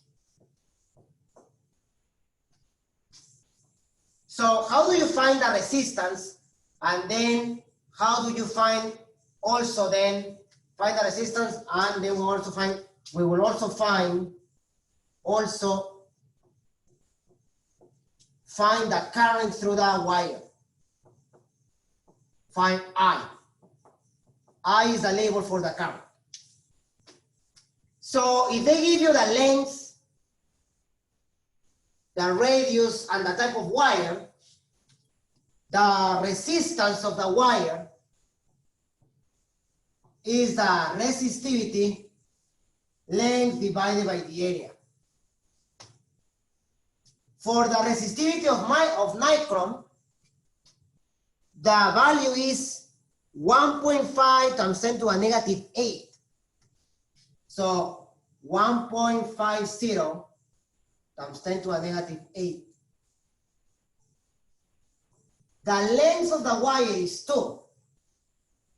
So how do you find the resistance? And then how do you find also then find the resistance? And then we will also find the current through the wire. Find I. I is the label for the current. So if they give you the length, the radius, and the type of wire, the resistance of the wire is the resistivity length divided by the area. For the resistivity of nichrome, the value is 1.5 times 10 to a negative 8. So 1.50 times 10 to a negative 8. the length of the wire is 2.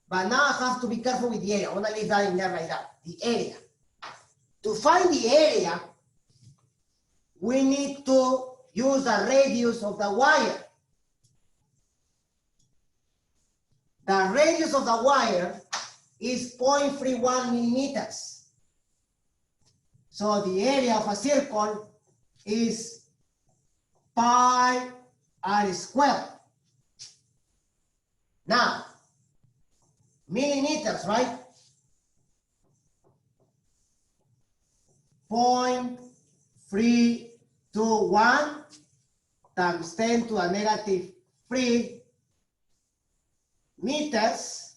But now I have to be careful with the area. I want to leave that in there like that. The area. To find the area, we need to use the radius of the wire. The radius of the wire is 0.31 millimeters. So the area of a circle is pi r squared. Now, millimeters, right? 0.321 times 10 to the negative 3 meters,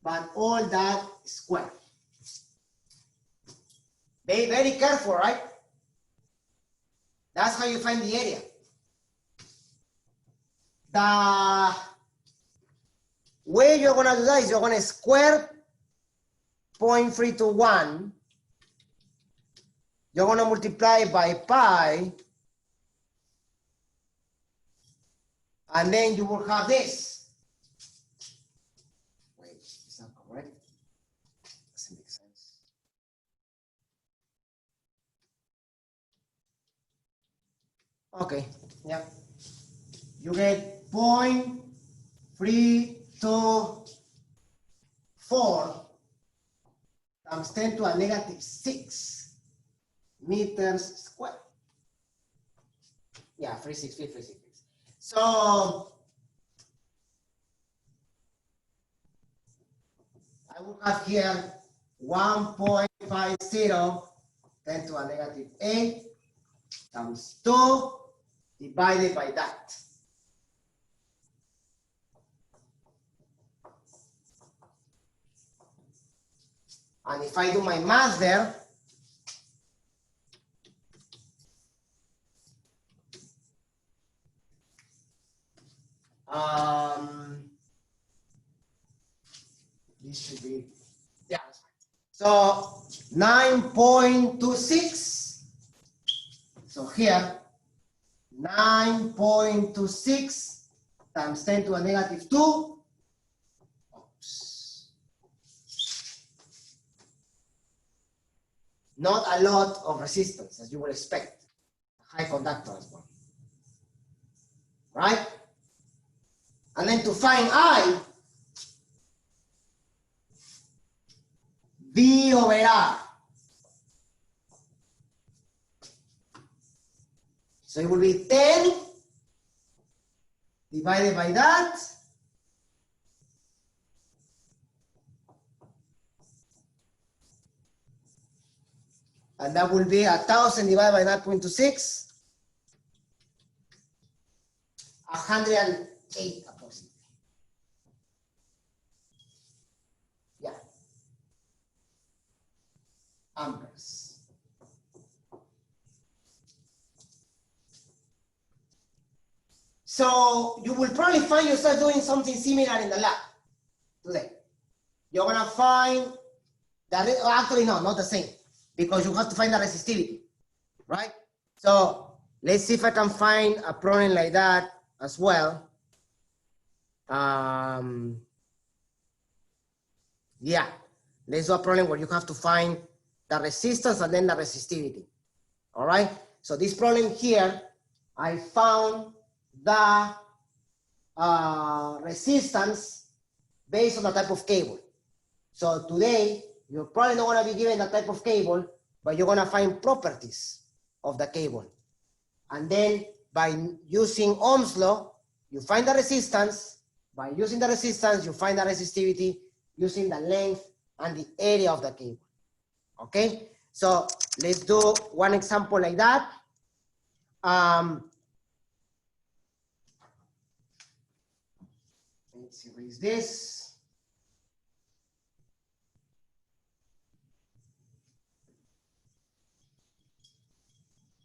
but all that squared. Be very careful, right? That's how you find the area. The way you're going to do that is you're going to square 0.321. You're going to multiply by pi. And then you will have this. Wait, is that correct? Doesn't make sense. Okay, yeah. You get 0.324 times 10 to the negative 6 meters squared. Yeah, 363. So I will have here 1.50 10 to the negative 8 times 2 divided by that. And if I do my math there, this should be, yeah. So 9.26. So here, 9.26 times 10 to the negative 2. Oops. Not a lot of resistance, as you would expect. High conductor as well. Right? And then to find I, V over R. So it will be 10 divided by that. And that will be 1,000 divided by 9.26. 108 approximately. Yeah. Amperes. So you will probably find yourself doing something similar in the lab today. You're gonna find that, actually no, not the same, because you have to find the resistivity, right? So let's see if I can find a problem like that as well. Yeah, let's do a problem where you have to find the resistance and then the resistivity. All right, so this problem here, I found the resistance based on the type of cable. So today, you're probably not going to be given the type of cable, but you're going to find properties of the cable. And then by using Ohm's law, you find the resistance. By using the resistance, you find the resistivity using the length and the area of the cable. Okay, so let's do one example like that. Let's erase this.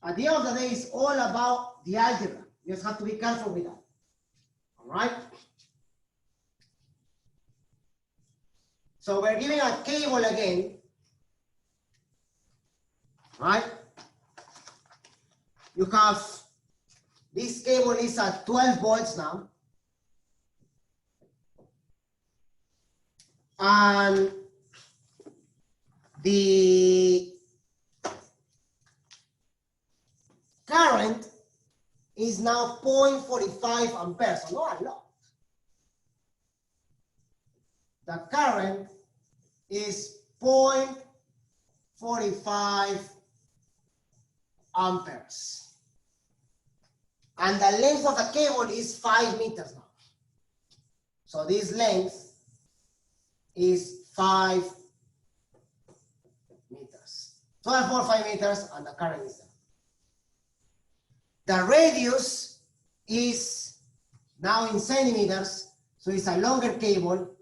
At the end of the day, it's all about the algebra. You just have to be careful with that. All right? So we're giving a cable again. Right? You have, this cable is at 12 volts now. And the current is now 0.45 amperes, so not a lot. The current is 0.45 amperes. And the length of the cable is 5 meters now. So this length is 5 meters. 12.5 meters, and the current is there. The radius is now in centimeters, so it's a longer cable.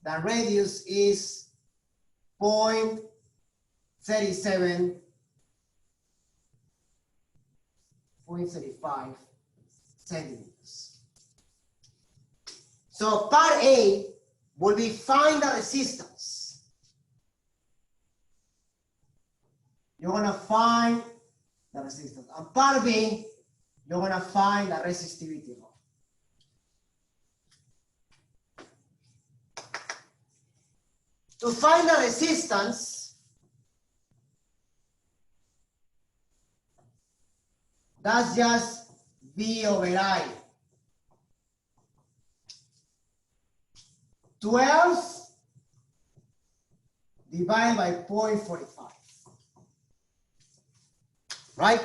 The radius is 0.35 centimeters. So part A will be find the resistance. You're gonna find the resistance. And part B, you're gonna find the resistivity. To find the resistance, that's just V over I. 12 divided by 0.45. Right?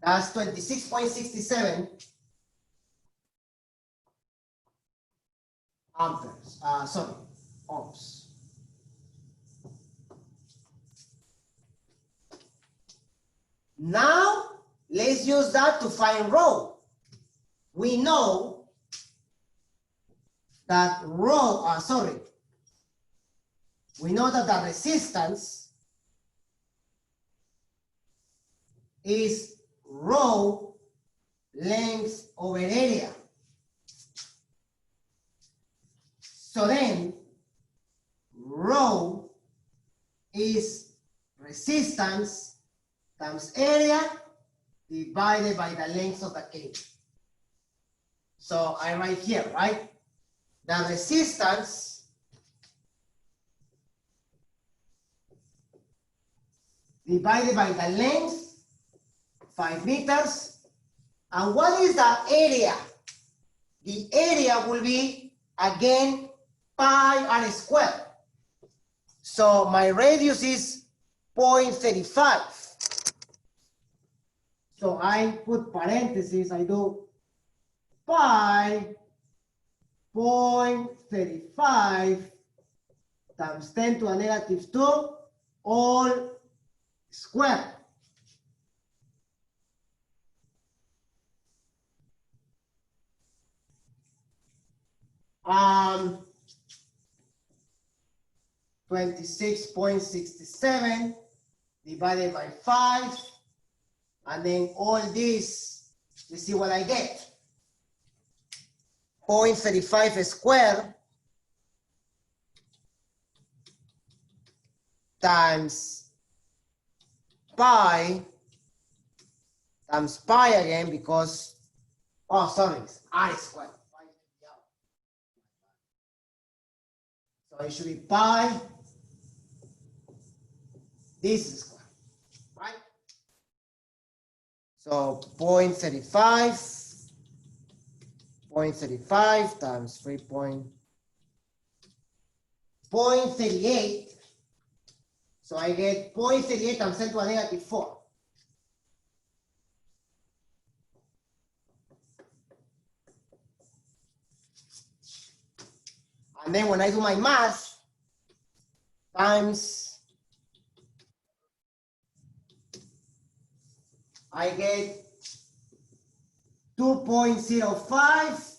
That's 26.67 amperes. Ohms. Now, let's use that to find rho. We know that we know that the resistance is rho length over area. So then, rho is resistance times area divided by the length of the cable. So I write here, right? The resistance divided by the length, 5 meters. And what is the area? The area will be, again, pi r squared. So my radius is 0.35. So I put parentheses, I do pi 0.35 times 10 to the negative 2 all squared. Um, 26.67 divided by 5, and then all this, you see what I get. 0.35 squared times pi again, because, oh, sorry, it's I squared. So it should be pi this square, right? So 0.35 times 0.38. So I get 0.38 times 10 to the negative 4. And then when I do my math, times, I get 2.05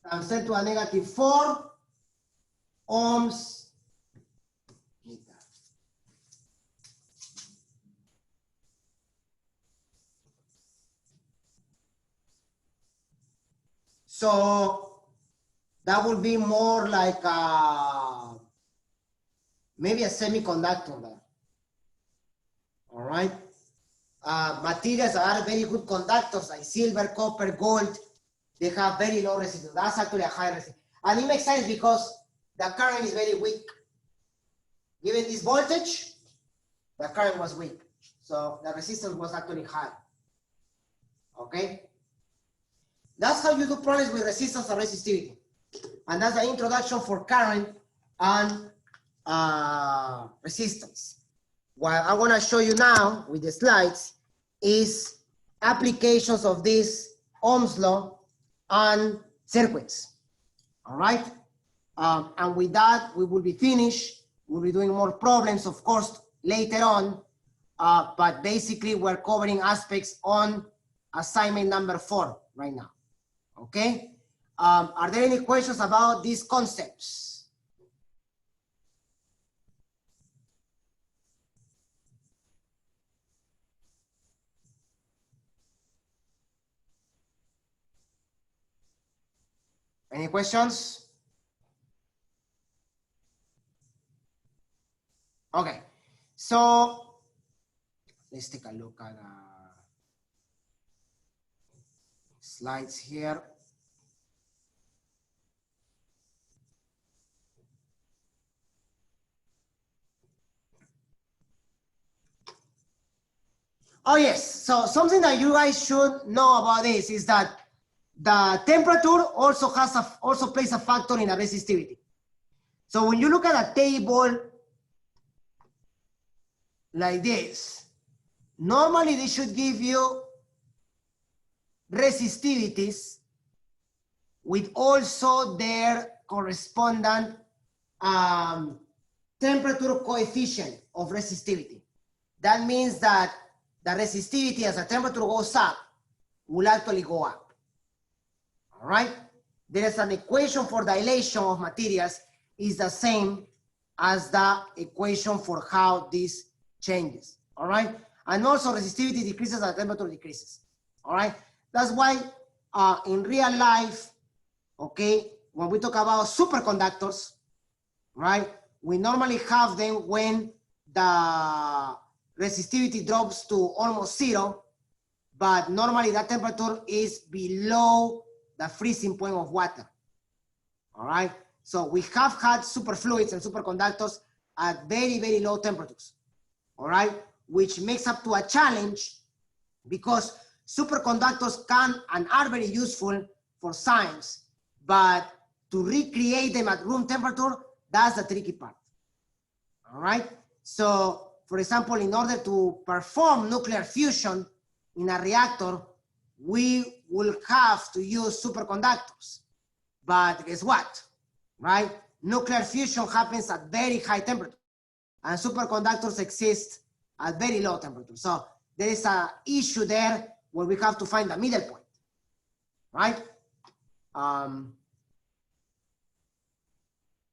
times 10 to the negative 4 ohms meter. So that would be more like maybe a semiconductor there. All right. Materials that are very good conductors like silver, copper, gold, they have very low resistance. That's actually a high resistance. And it makes sense because the current is very weak. Given this voltage, the current was weak. So the resistance was actually high. Okay? That's how you do problems with resistance and resistivity. And that's the introduction for current and resistance. What I want to show you now with the slides is applications of this Ohm's law on circuits. All right? And with that, we will be finished. We'll be doing more problems, of course, later on. But basically, we're covering aspects on assignment number 4 right now. Okay? Are there any questions about these concepts? Any questions? Okay, so let's take a look at slides here. Oh yes, so something that you guys should know about this is that the temperature also plays a factor in the resistivity. So when you look at a table like this, normally they should give you resistivities with also their correspondent temperature coefficient of resistivity. That means that the resistivity as the temperature goes up will actually go up. All right? There is an equation for dilation of materials is the same as the equation for how this changes. All right? And also resistivity decreases as the temperature decreases. All right? That's why in real life, okay, when we talk about superconductors, right, we normally have them when the resistivity drops to almost 0, but normally that temperature is below the freezing point of water. All right, so we have had superfluids and superconductors at very, very low temperatures. All right, which makes up to a challenge because superconductors can and are very useful for science, but to recreate them at room temperature, that's the tricky part. All right, so for example, in order to perform nuclear fusion in a reactor, we will have to use superconductors. But guess what, right? Nuclear fusion happens at very high temperature, and superconductors exist at very low temperature. So there is an issue there where we have to find the middle point, right?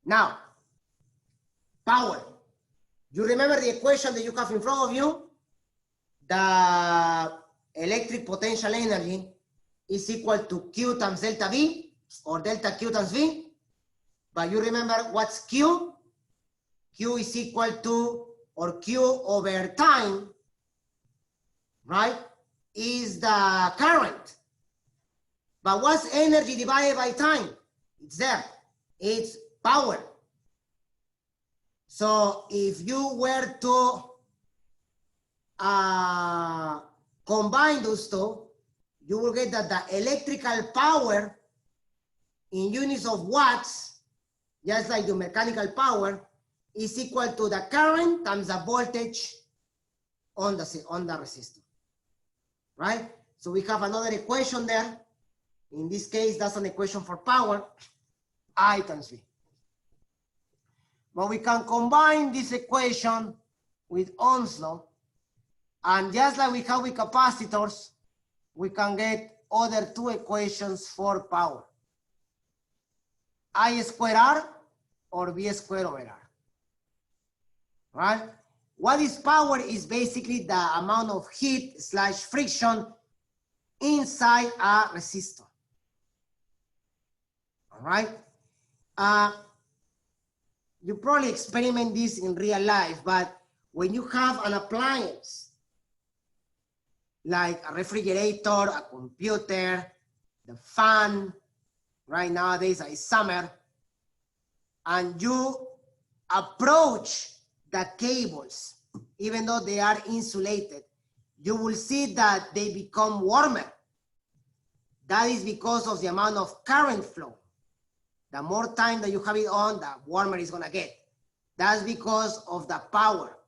Now, power. You remember the equation that you have in front of you? The electric potential energy is equal to Q times delta V, or delta Q times V. But you remember what's Q? Q is equal to, or Q over time, right, is the current. But what's energy divided by time? It's there. It's power. So if you were to combine those two, you will get that the electrical power in units of watts, just like the mechanical power, is equal to the current times the voltage on the resistor, right? So we have another equation there. In this case, that's an equation for power, I times V. But we can combine this equation with Ohm's law, and just like we have with capacitors, we can get other two equations for power. I squared R or V squared over R, right? What is power is basically the amount of heat / friction inside a resistor, all right? You probably experiment this in real life, but when you have an appliance, like a refrigerator, a computer, the fan, right nowadays it's summer, and you approach the cables, even though they are insulated, you will see that they become warmer. That is because of the amount of current flow. The more time that you have it on, the warmer it's gonna get. That's because of the power,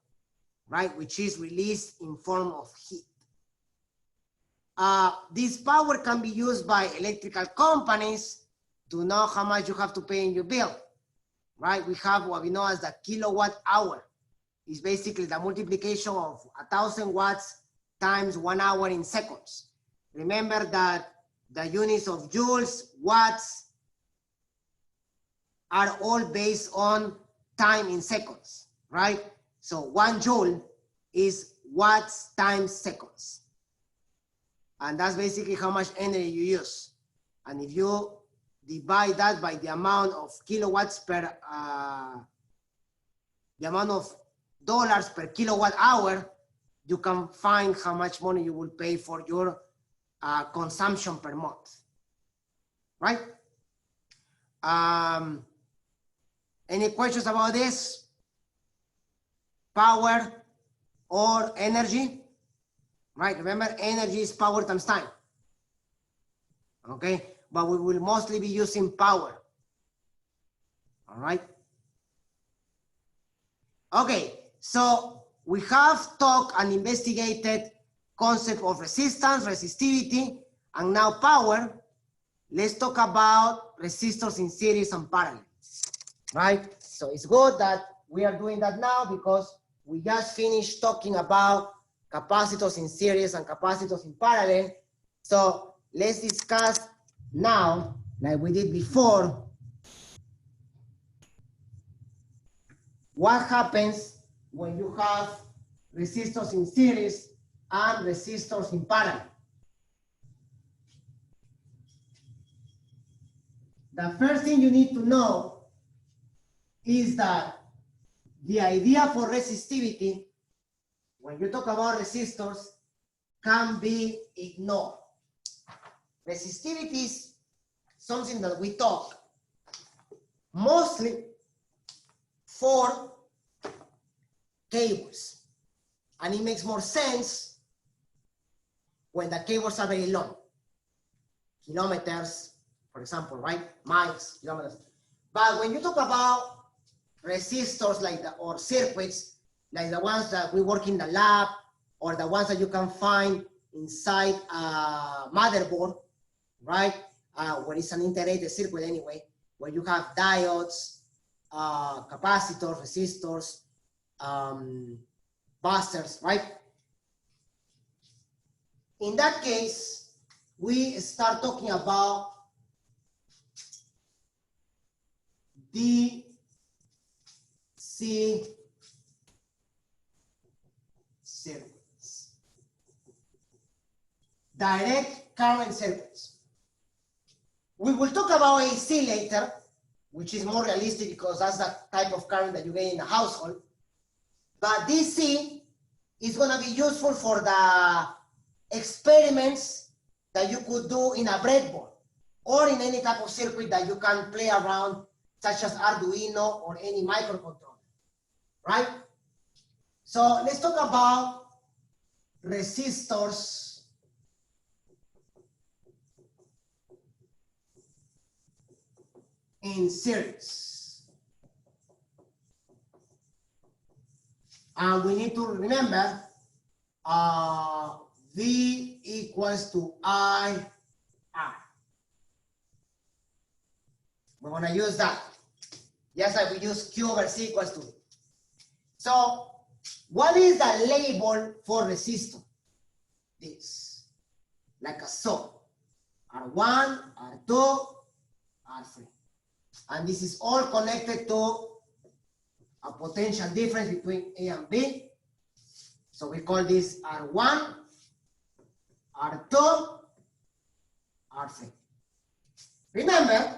right? Which is released in form of heat. This power can be used by electrical companies to know how much you have to pay in your bill, right? We have what we know as the kilowatt hour. It's basically the multiplication of 1,000 watts times 1 hour in seconds. Remember that the units of joules, watts, are all based on time in seconds, right? So 1 joule is watts times seconds. And that's basically how much energy you use. And if you divide that by the amount of kilowatts per, the amount of dollars per kilowatt hour, you can find how much money you will pay for your consumption per month, right? Any questions about this? Power or energy, right? Remember, energy is power times time, okay? But we will mostly be using power, all right? Okay, so we have talked and investigated concept of resistance, resistivity, and now power. Let's talk about resistors in series and parallel, right? So it's good that we are doing that now because we just finished talking about capacitors in series and capacitors in parallel. So let's discuss now, like we did before, what happens when you have resistors in series and resistors in parallel. The first thing you need to know is that the idea for resistivity, when you talk about resistors, can be ignored. Resistivity is something that we talk mostly for cables. And it makes more sense when the cables are very long. Kilometers, for example, right? Miles, kilometers. But when you talk about resistors like the, or circuits, like the ones that we work in the lab, or the ones that you can find inside a motherboard, right? Where it's an integrated circuit anyway, where you have diodes, capacitors, resistors, busters, right? In that case, we start talking about DC circuits, direct current circuits. We will talk about AC later, which is more realistic because that's the type of current that you get in a household. But DC is going to be useful for the experiments that you could do in a breadboard or in any type of circuit that you can play around, such as Arduino or any microcontroller, right? So let's talk about resistors in series. And we need to remember V equals to I R. We're going to use that. Just like we use Q over C equals to. So what is the label for resistor? This, like a so. R1, R2, R3. And this is all connected to a potential difference between A and B. So we call this R1, R2, R3. Remember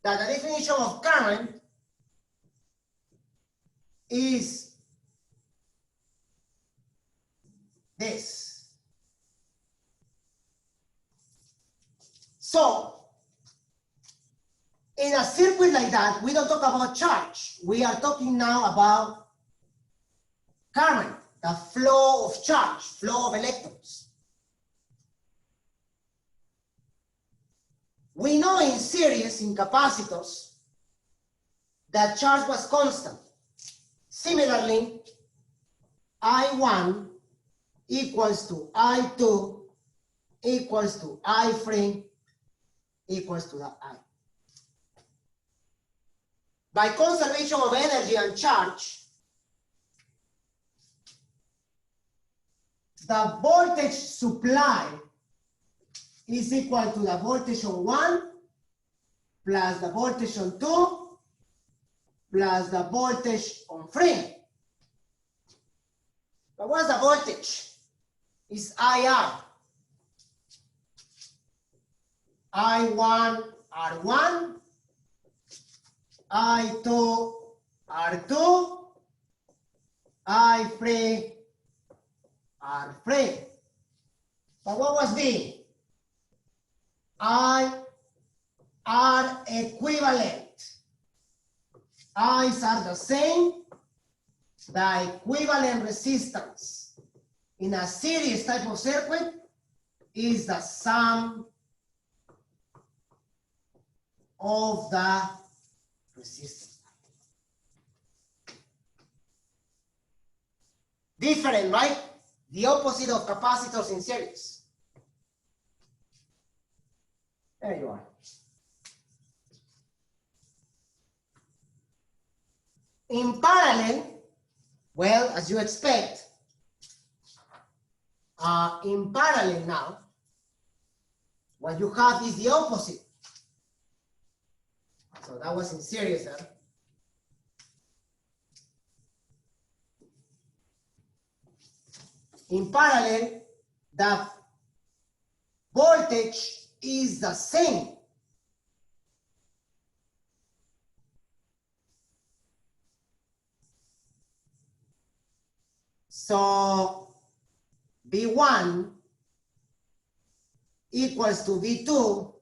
that the definition of current is this. So, in a circuit like that, we don't talk about charge. We are talking now about current, the flow of charge, flow of electrons. We know in series, in capacitors, that charge was constant. Similarly, I1 equals to I2 equals to I3 equals to that I. By conservation of energy and charge, the voltage supply is equal to the voltage on 1 plus the voltage on 2 plus the voltage on 3. But what's the voltage? It's IR. I1 R1, I2 R2, I3 R3. But what was B? I are equivalent. I's are the same. The equivalent resistance in a series type of circuit is the sum of the resistance. Different, right? The opposite of capacitors in series. There you are. In parallel, well, as you expect, in parallel now, what you have is the opposite. So that was in series, huh? In parallel, the voltage is the same. So V1 equals to V2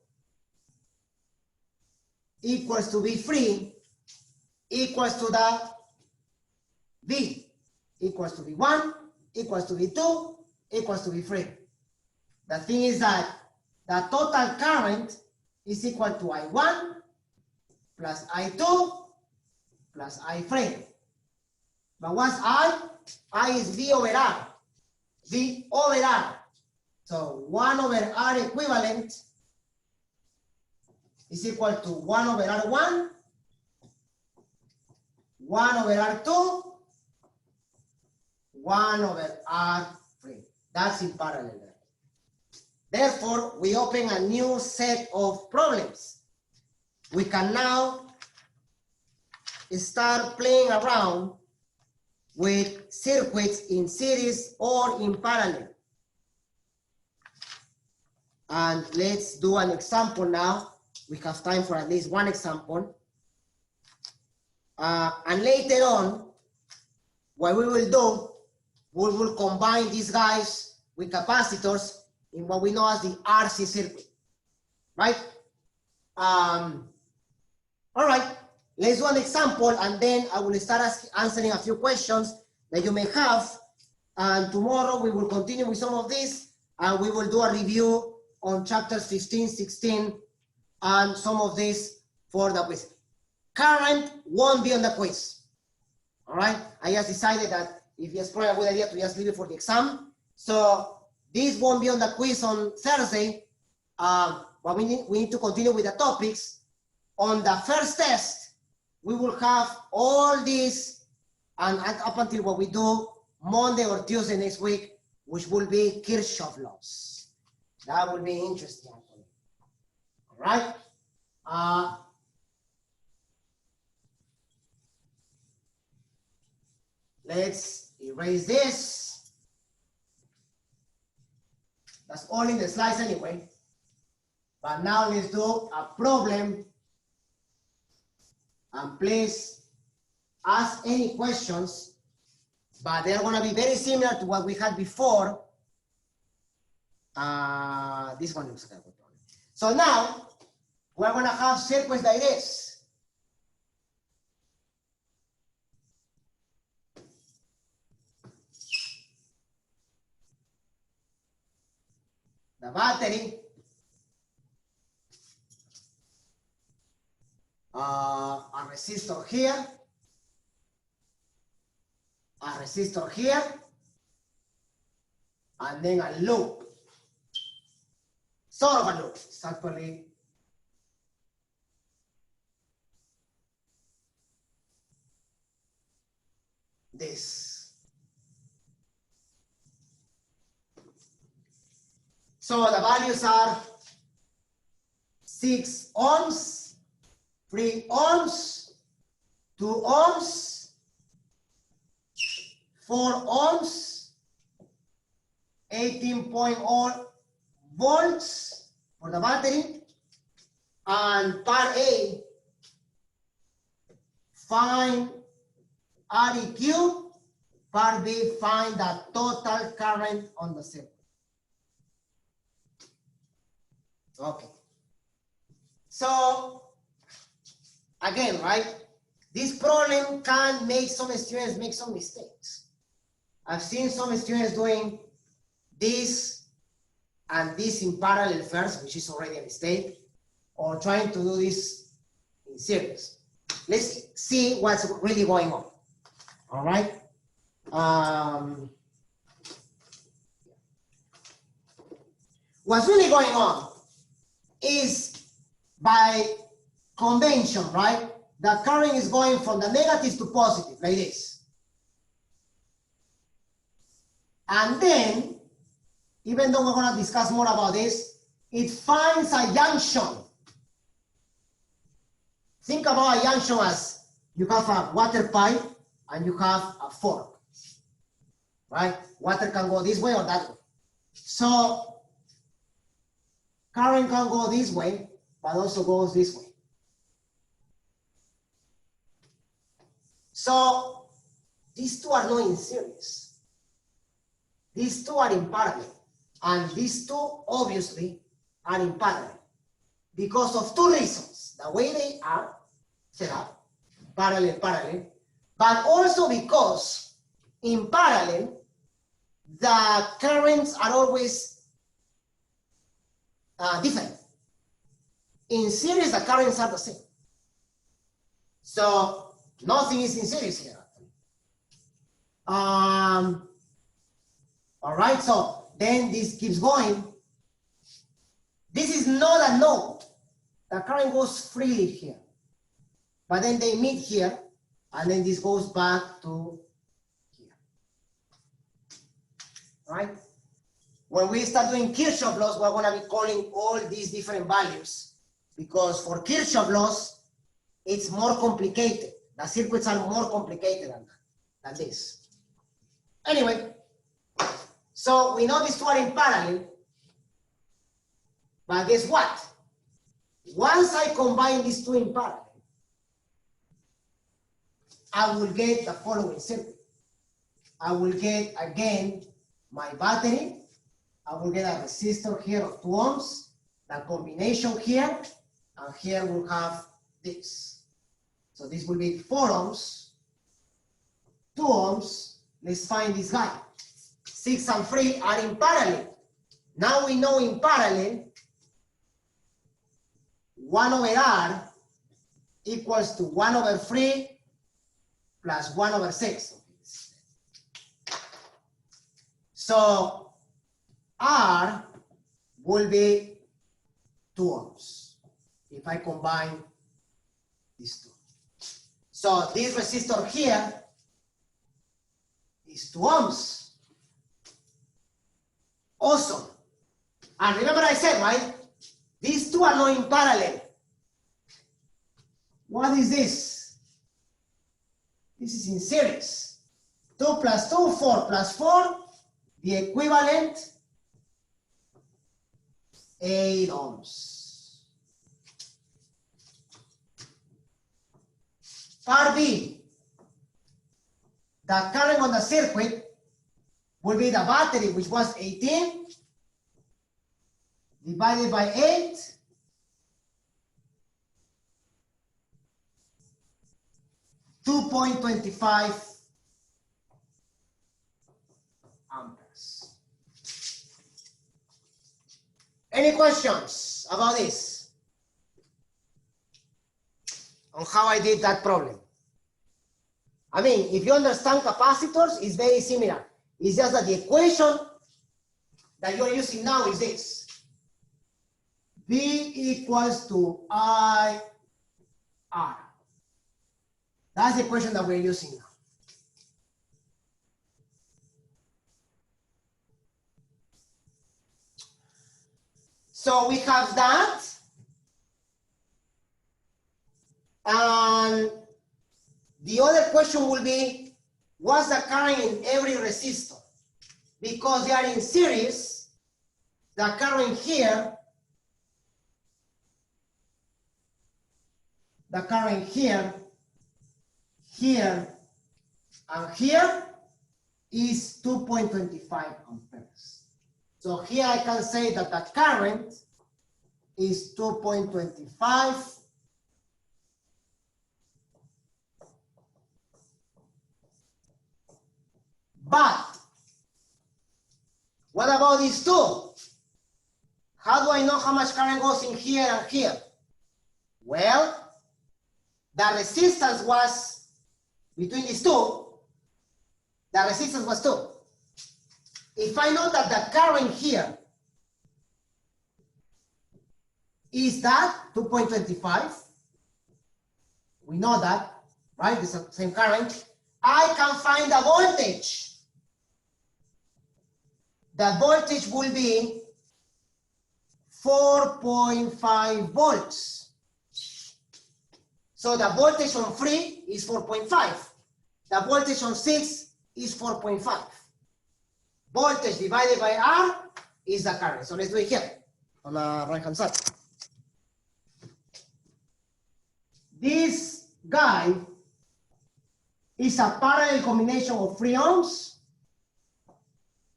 equals to V3 equals to the V equals to V1 equals to V2 equals to V3. The thing is that the total current is equal to I1 plus I2 plus I3. But what's I? I is V over R. V over R. So 1 over R equivalent is equal to 1 over R1, 1 over R2, 1 over R3. That's in parallel there. Therefore, we open a new set of problems. We can now start playing around with circuits in series or in parallel. And let's do an example now. We have time for at least one example. And later on, what we will do, we will combine these guys with capacitors in what we know as the RC circuit, right? All right, let's do an example, and then I will start answering a few questions that you may have. And tomorrow we will continue with some of this, and we will do a review on chapters 15, 16, and some of this for the quiz. Current won't be on the quiz. All right, I just decided that if it's probably a good idea to just leave it for the exam. So this won't be on the quiz on Thursday, but we need to continue with the topics. On the first test, we will have all these, and up until what we do Monday or Tuesday next week, which will be Kirchhoff laws. That will be interesting. All right. Let's erase this. That's all in the slides anyway. But now let's do a problem. And please ask any questions, but they're going to be very similar to what we had before. This one looks like a good one. So now we're going to have circuits like this. The battery, a resistor here, a resistor here, and then a loop. Sort of a loop. It's actually this. So the values are 6 ohms, 3 ohms, 2 ohms, 4 ohms, 18.0 volts for the battery, and part A, find REQ, part B, find the total current on the circuit. Okay. So, again, right, this problem can make some students make some mistakes. I've seen some students doing this and this in parallel first, which is already a mistake, or trying to do this in series. Let's see what's really going on. All right. What's really going on is, by convention, right? The current is going from the negative to positive, like this. And then, even though we're going to discuss more about this, it finds a junction. Think about a junction as you have a water pipe and you have a fork, right? Water can go this way or that way. So current can go this way, but also goes this way. So these two are not in series. These two are in parallel. And these two obviously are in parallel because of two reasons: the way they are set up, parallel, but also because in parallel, the currents are always different. In series, the currents are the same. So nothing is in series here. All right, so then this keeps going. This is not a node. The current goes freely here. But then they meet here, and then this goes back to here. Right? When we start doing Kirchhoff laws, we're going to be calling all these different values, because for Kirchhoff laws, it's more complicated. The circuits are more complicated than this. Anyway, so we know these two are in parallel, but guess what? Once I combine these two in parallel, I will get the following circuit. I will get, again, my battery. I will get a resistor here of 2 ohms, the combination here, and here we'll have this. So this will be 4 ohms, 2 ohms. Let's find this guy. 6 and 3 are in parallel. Now we know in parallel, 1 over R equals to 1 over 3 plus 1 over 6. So R will be 2 ohms if I combine these two. So this resistor here is 2 ohms. Awesome. And remember I said, right? These two are not in parallel. What is this? This is in series. 2 plus 2, 4 plus 4, the equivalent, 8 ohms. Part B, the current on the circuit will be the battery, which was 18, divided by 8, 2.25 amperes. Any questions about this? On how I did that problem? I mean, if you understand capacitors, it's very similar. It's just that the equation that you're using now is this. V equals to I R. That's the equation that we're using now. So we have that. And the other question will be, what's the current in every resistor? Because they are in series, the current here, here, and here is 2.25 amperes. So here I can say that the current is 2.25 but what about these two? How do I know how much current goes in here and here? Well, the resistance was between these two, the resistance was 2. If I know that the current here is that 2.25, we know that, right? It's the same current. I can find the voltage. The voltage will be 4.5 volts. So the voltage on 3 is 4.5. The voltage on 6 is 4.5. Voltage divided by R is the current. So let's do it here on the right hand side. This guy is a parallel combination of 3 ohms,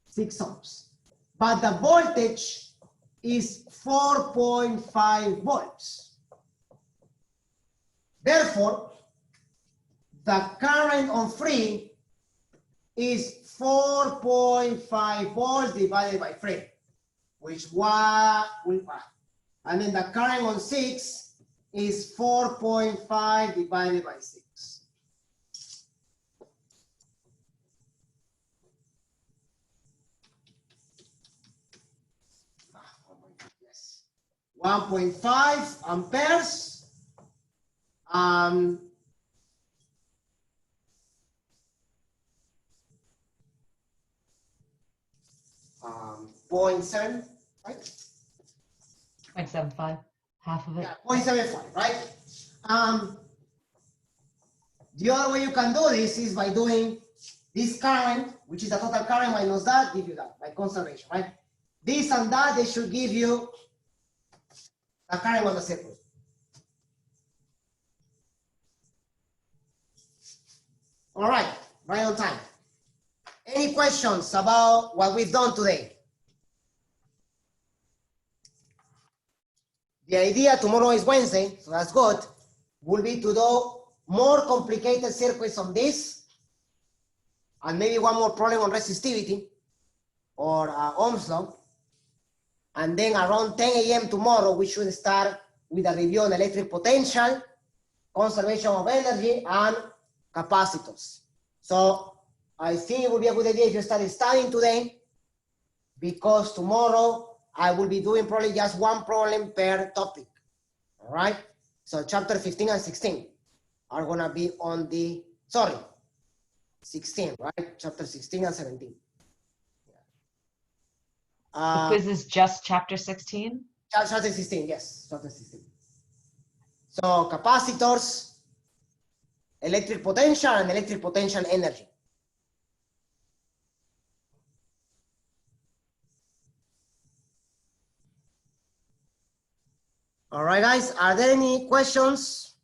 6 ohms. But the voltage is 4.5 volts. Therefore, the current on 3 is 4.5 volts divided by 3, which and then the current on 6 is 4.5 divided by 6. Yes. 1.5 amperes. 0.7, right? 0.75, half of it. Yeah, 0.75, right? The other way you can do this is by doing this current, which is the total current minus that, give you that, by conservation, right? This and that, they should give you the current on the circuit. All right, right on time. Any questions about what we've done today? The idea, tomorrow is Wednesday, so that's good, will be to do more complicated circuits on this, and maybe one more problem on resistivity or Ohm's law. And then around 10 a.m. tomorrow, we should start with a review on electric potential, conservation of energy, and capacitors. So I think it would be a good idea if you start studying today, because tomorrow I will be doing probably just one problem per topic. All right. So chapter 15 and 16 are going to be on the, 16, right? Chapter 16 and 17. The quiz is just chapter 16? Chapter 16, yes, chapter 16. So capacitors, electric potential, and electric potential energy. All right, guys, are there any questions?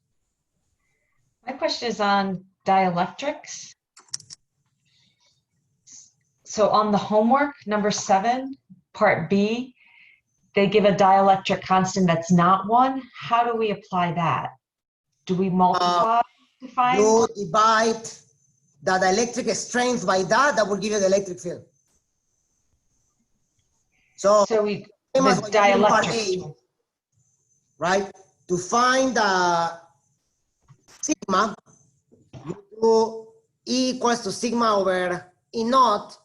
My question is on dielectrics. So on the homework, number 7, part B, they give a dielectric constant that's not 1. How do we apply that? Do we multiply? define? You divide the electric strength by that will give you the electric field. So, So we, the same as what you did in part dielectric. A, right? To find the sigma, you do E equals to sigma over E naught,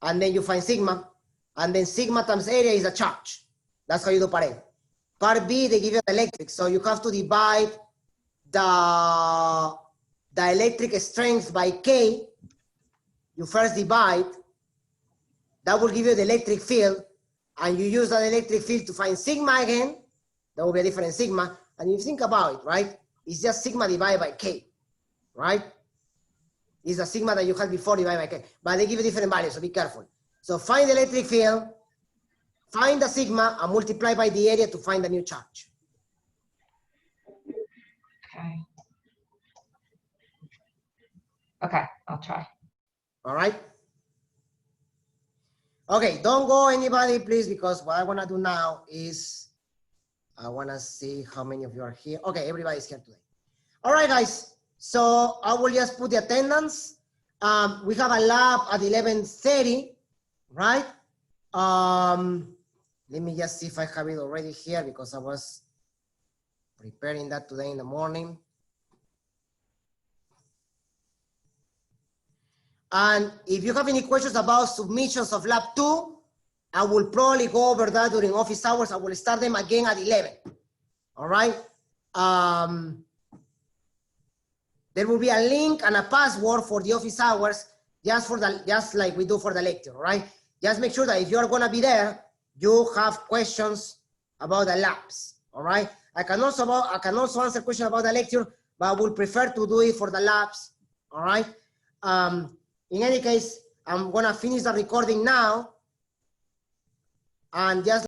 and then you find sigma, and then sigma times area is a charge. That's how you do part A. Part B, they give you the electric, so you have to divide the electric strength by K. You first divide, that will give you the electric field, and you use that electric field to find sigma again. That will be a different sigma, and you think about it, right? It's just sigma divided by K, right? It's the sigma that you had before divided by K, but they give you different values, so be careful. So find the electric field, find the sigma, and multiply by the area to find the new charge. Okay. Okay, I'll try. All right? Okay, don't go anybody, please, because what I want to do now is I want to see how many of you are here. Okay, everybody's here today. All right, guys. So I will just put the attendance. We have a lab at 11:30, right? Let me just see if I have it already here because I was preparing that today in the morning. And if you have any questions about submissions of lab 2, I will probably go over that during office hours. I will start them again at 11. All right. There will be a link and a password for the office hours, just like we do for the lecture. All right. Just make sure that if you are going to be there, you have questions about the labs. All right. I can also answer questions about the lecture, but I would prefer to do it for the labs. All right. In any case, I'm going to finish the recording now and just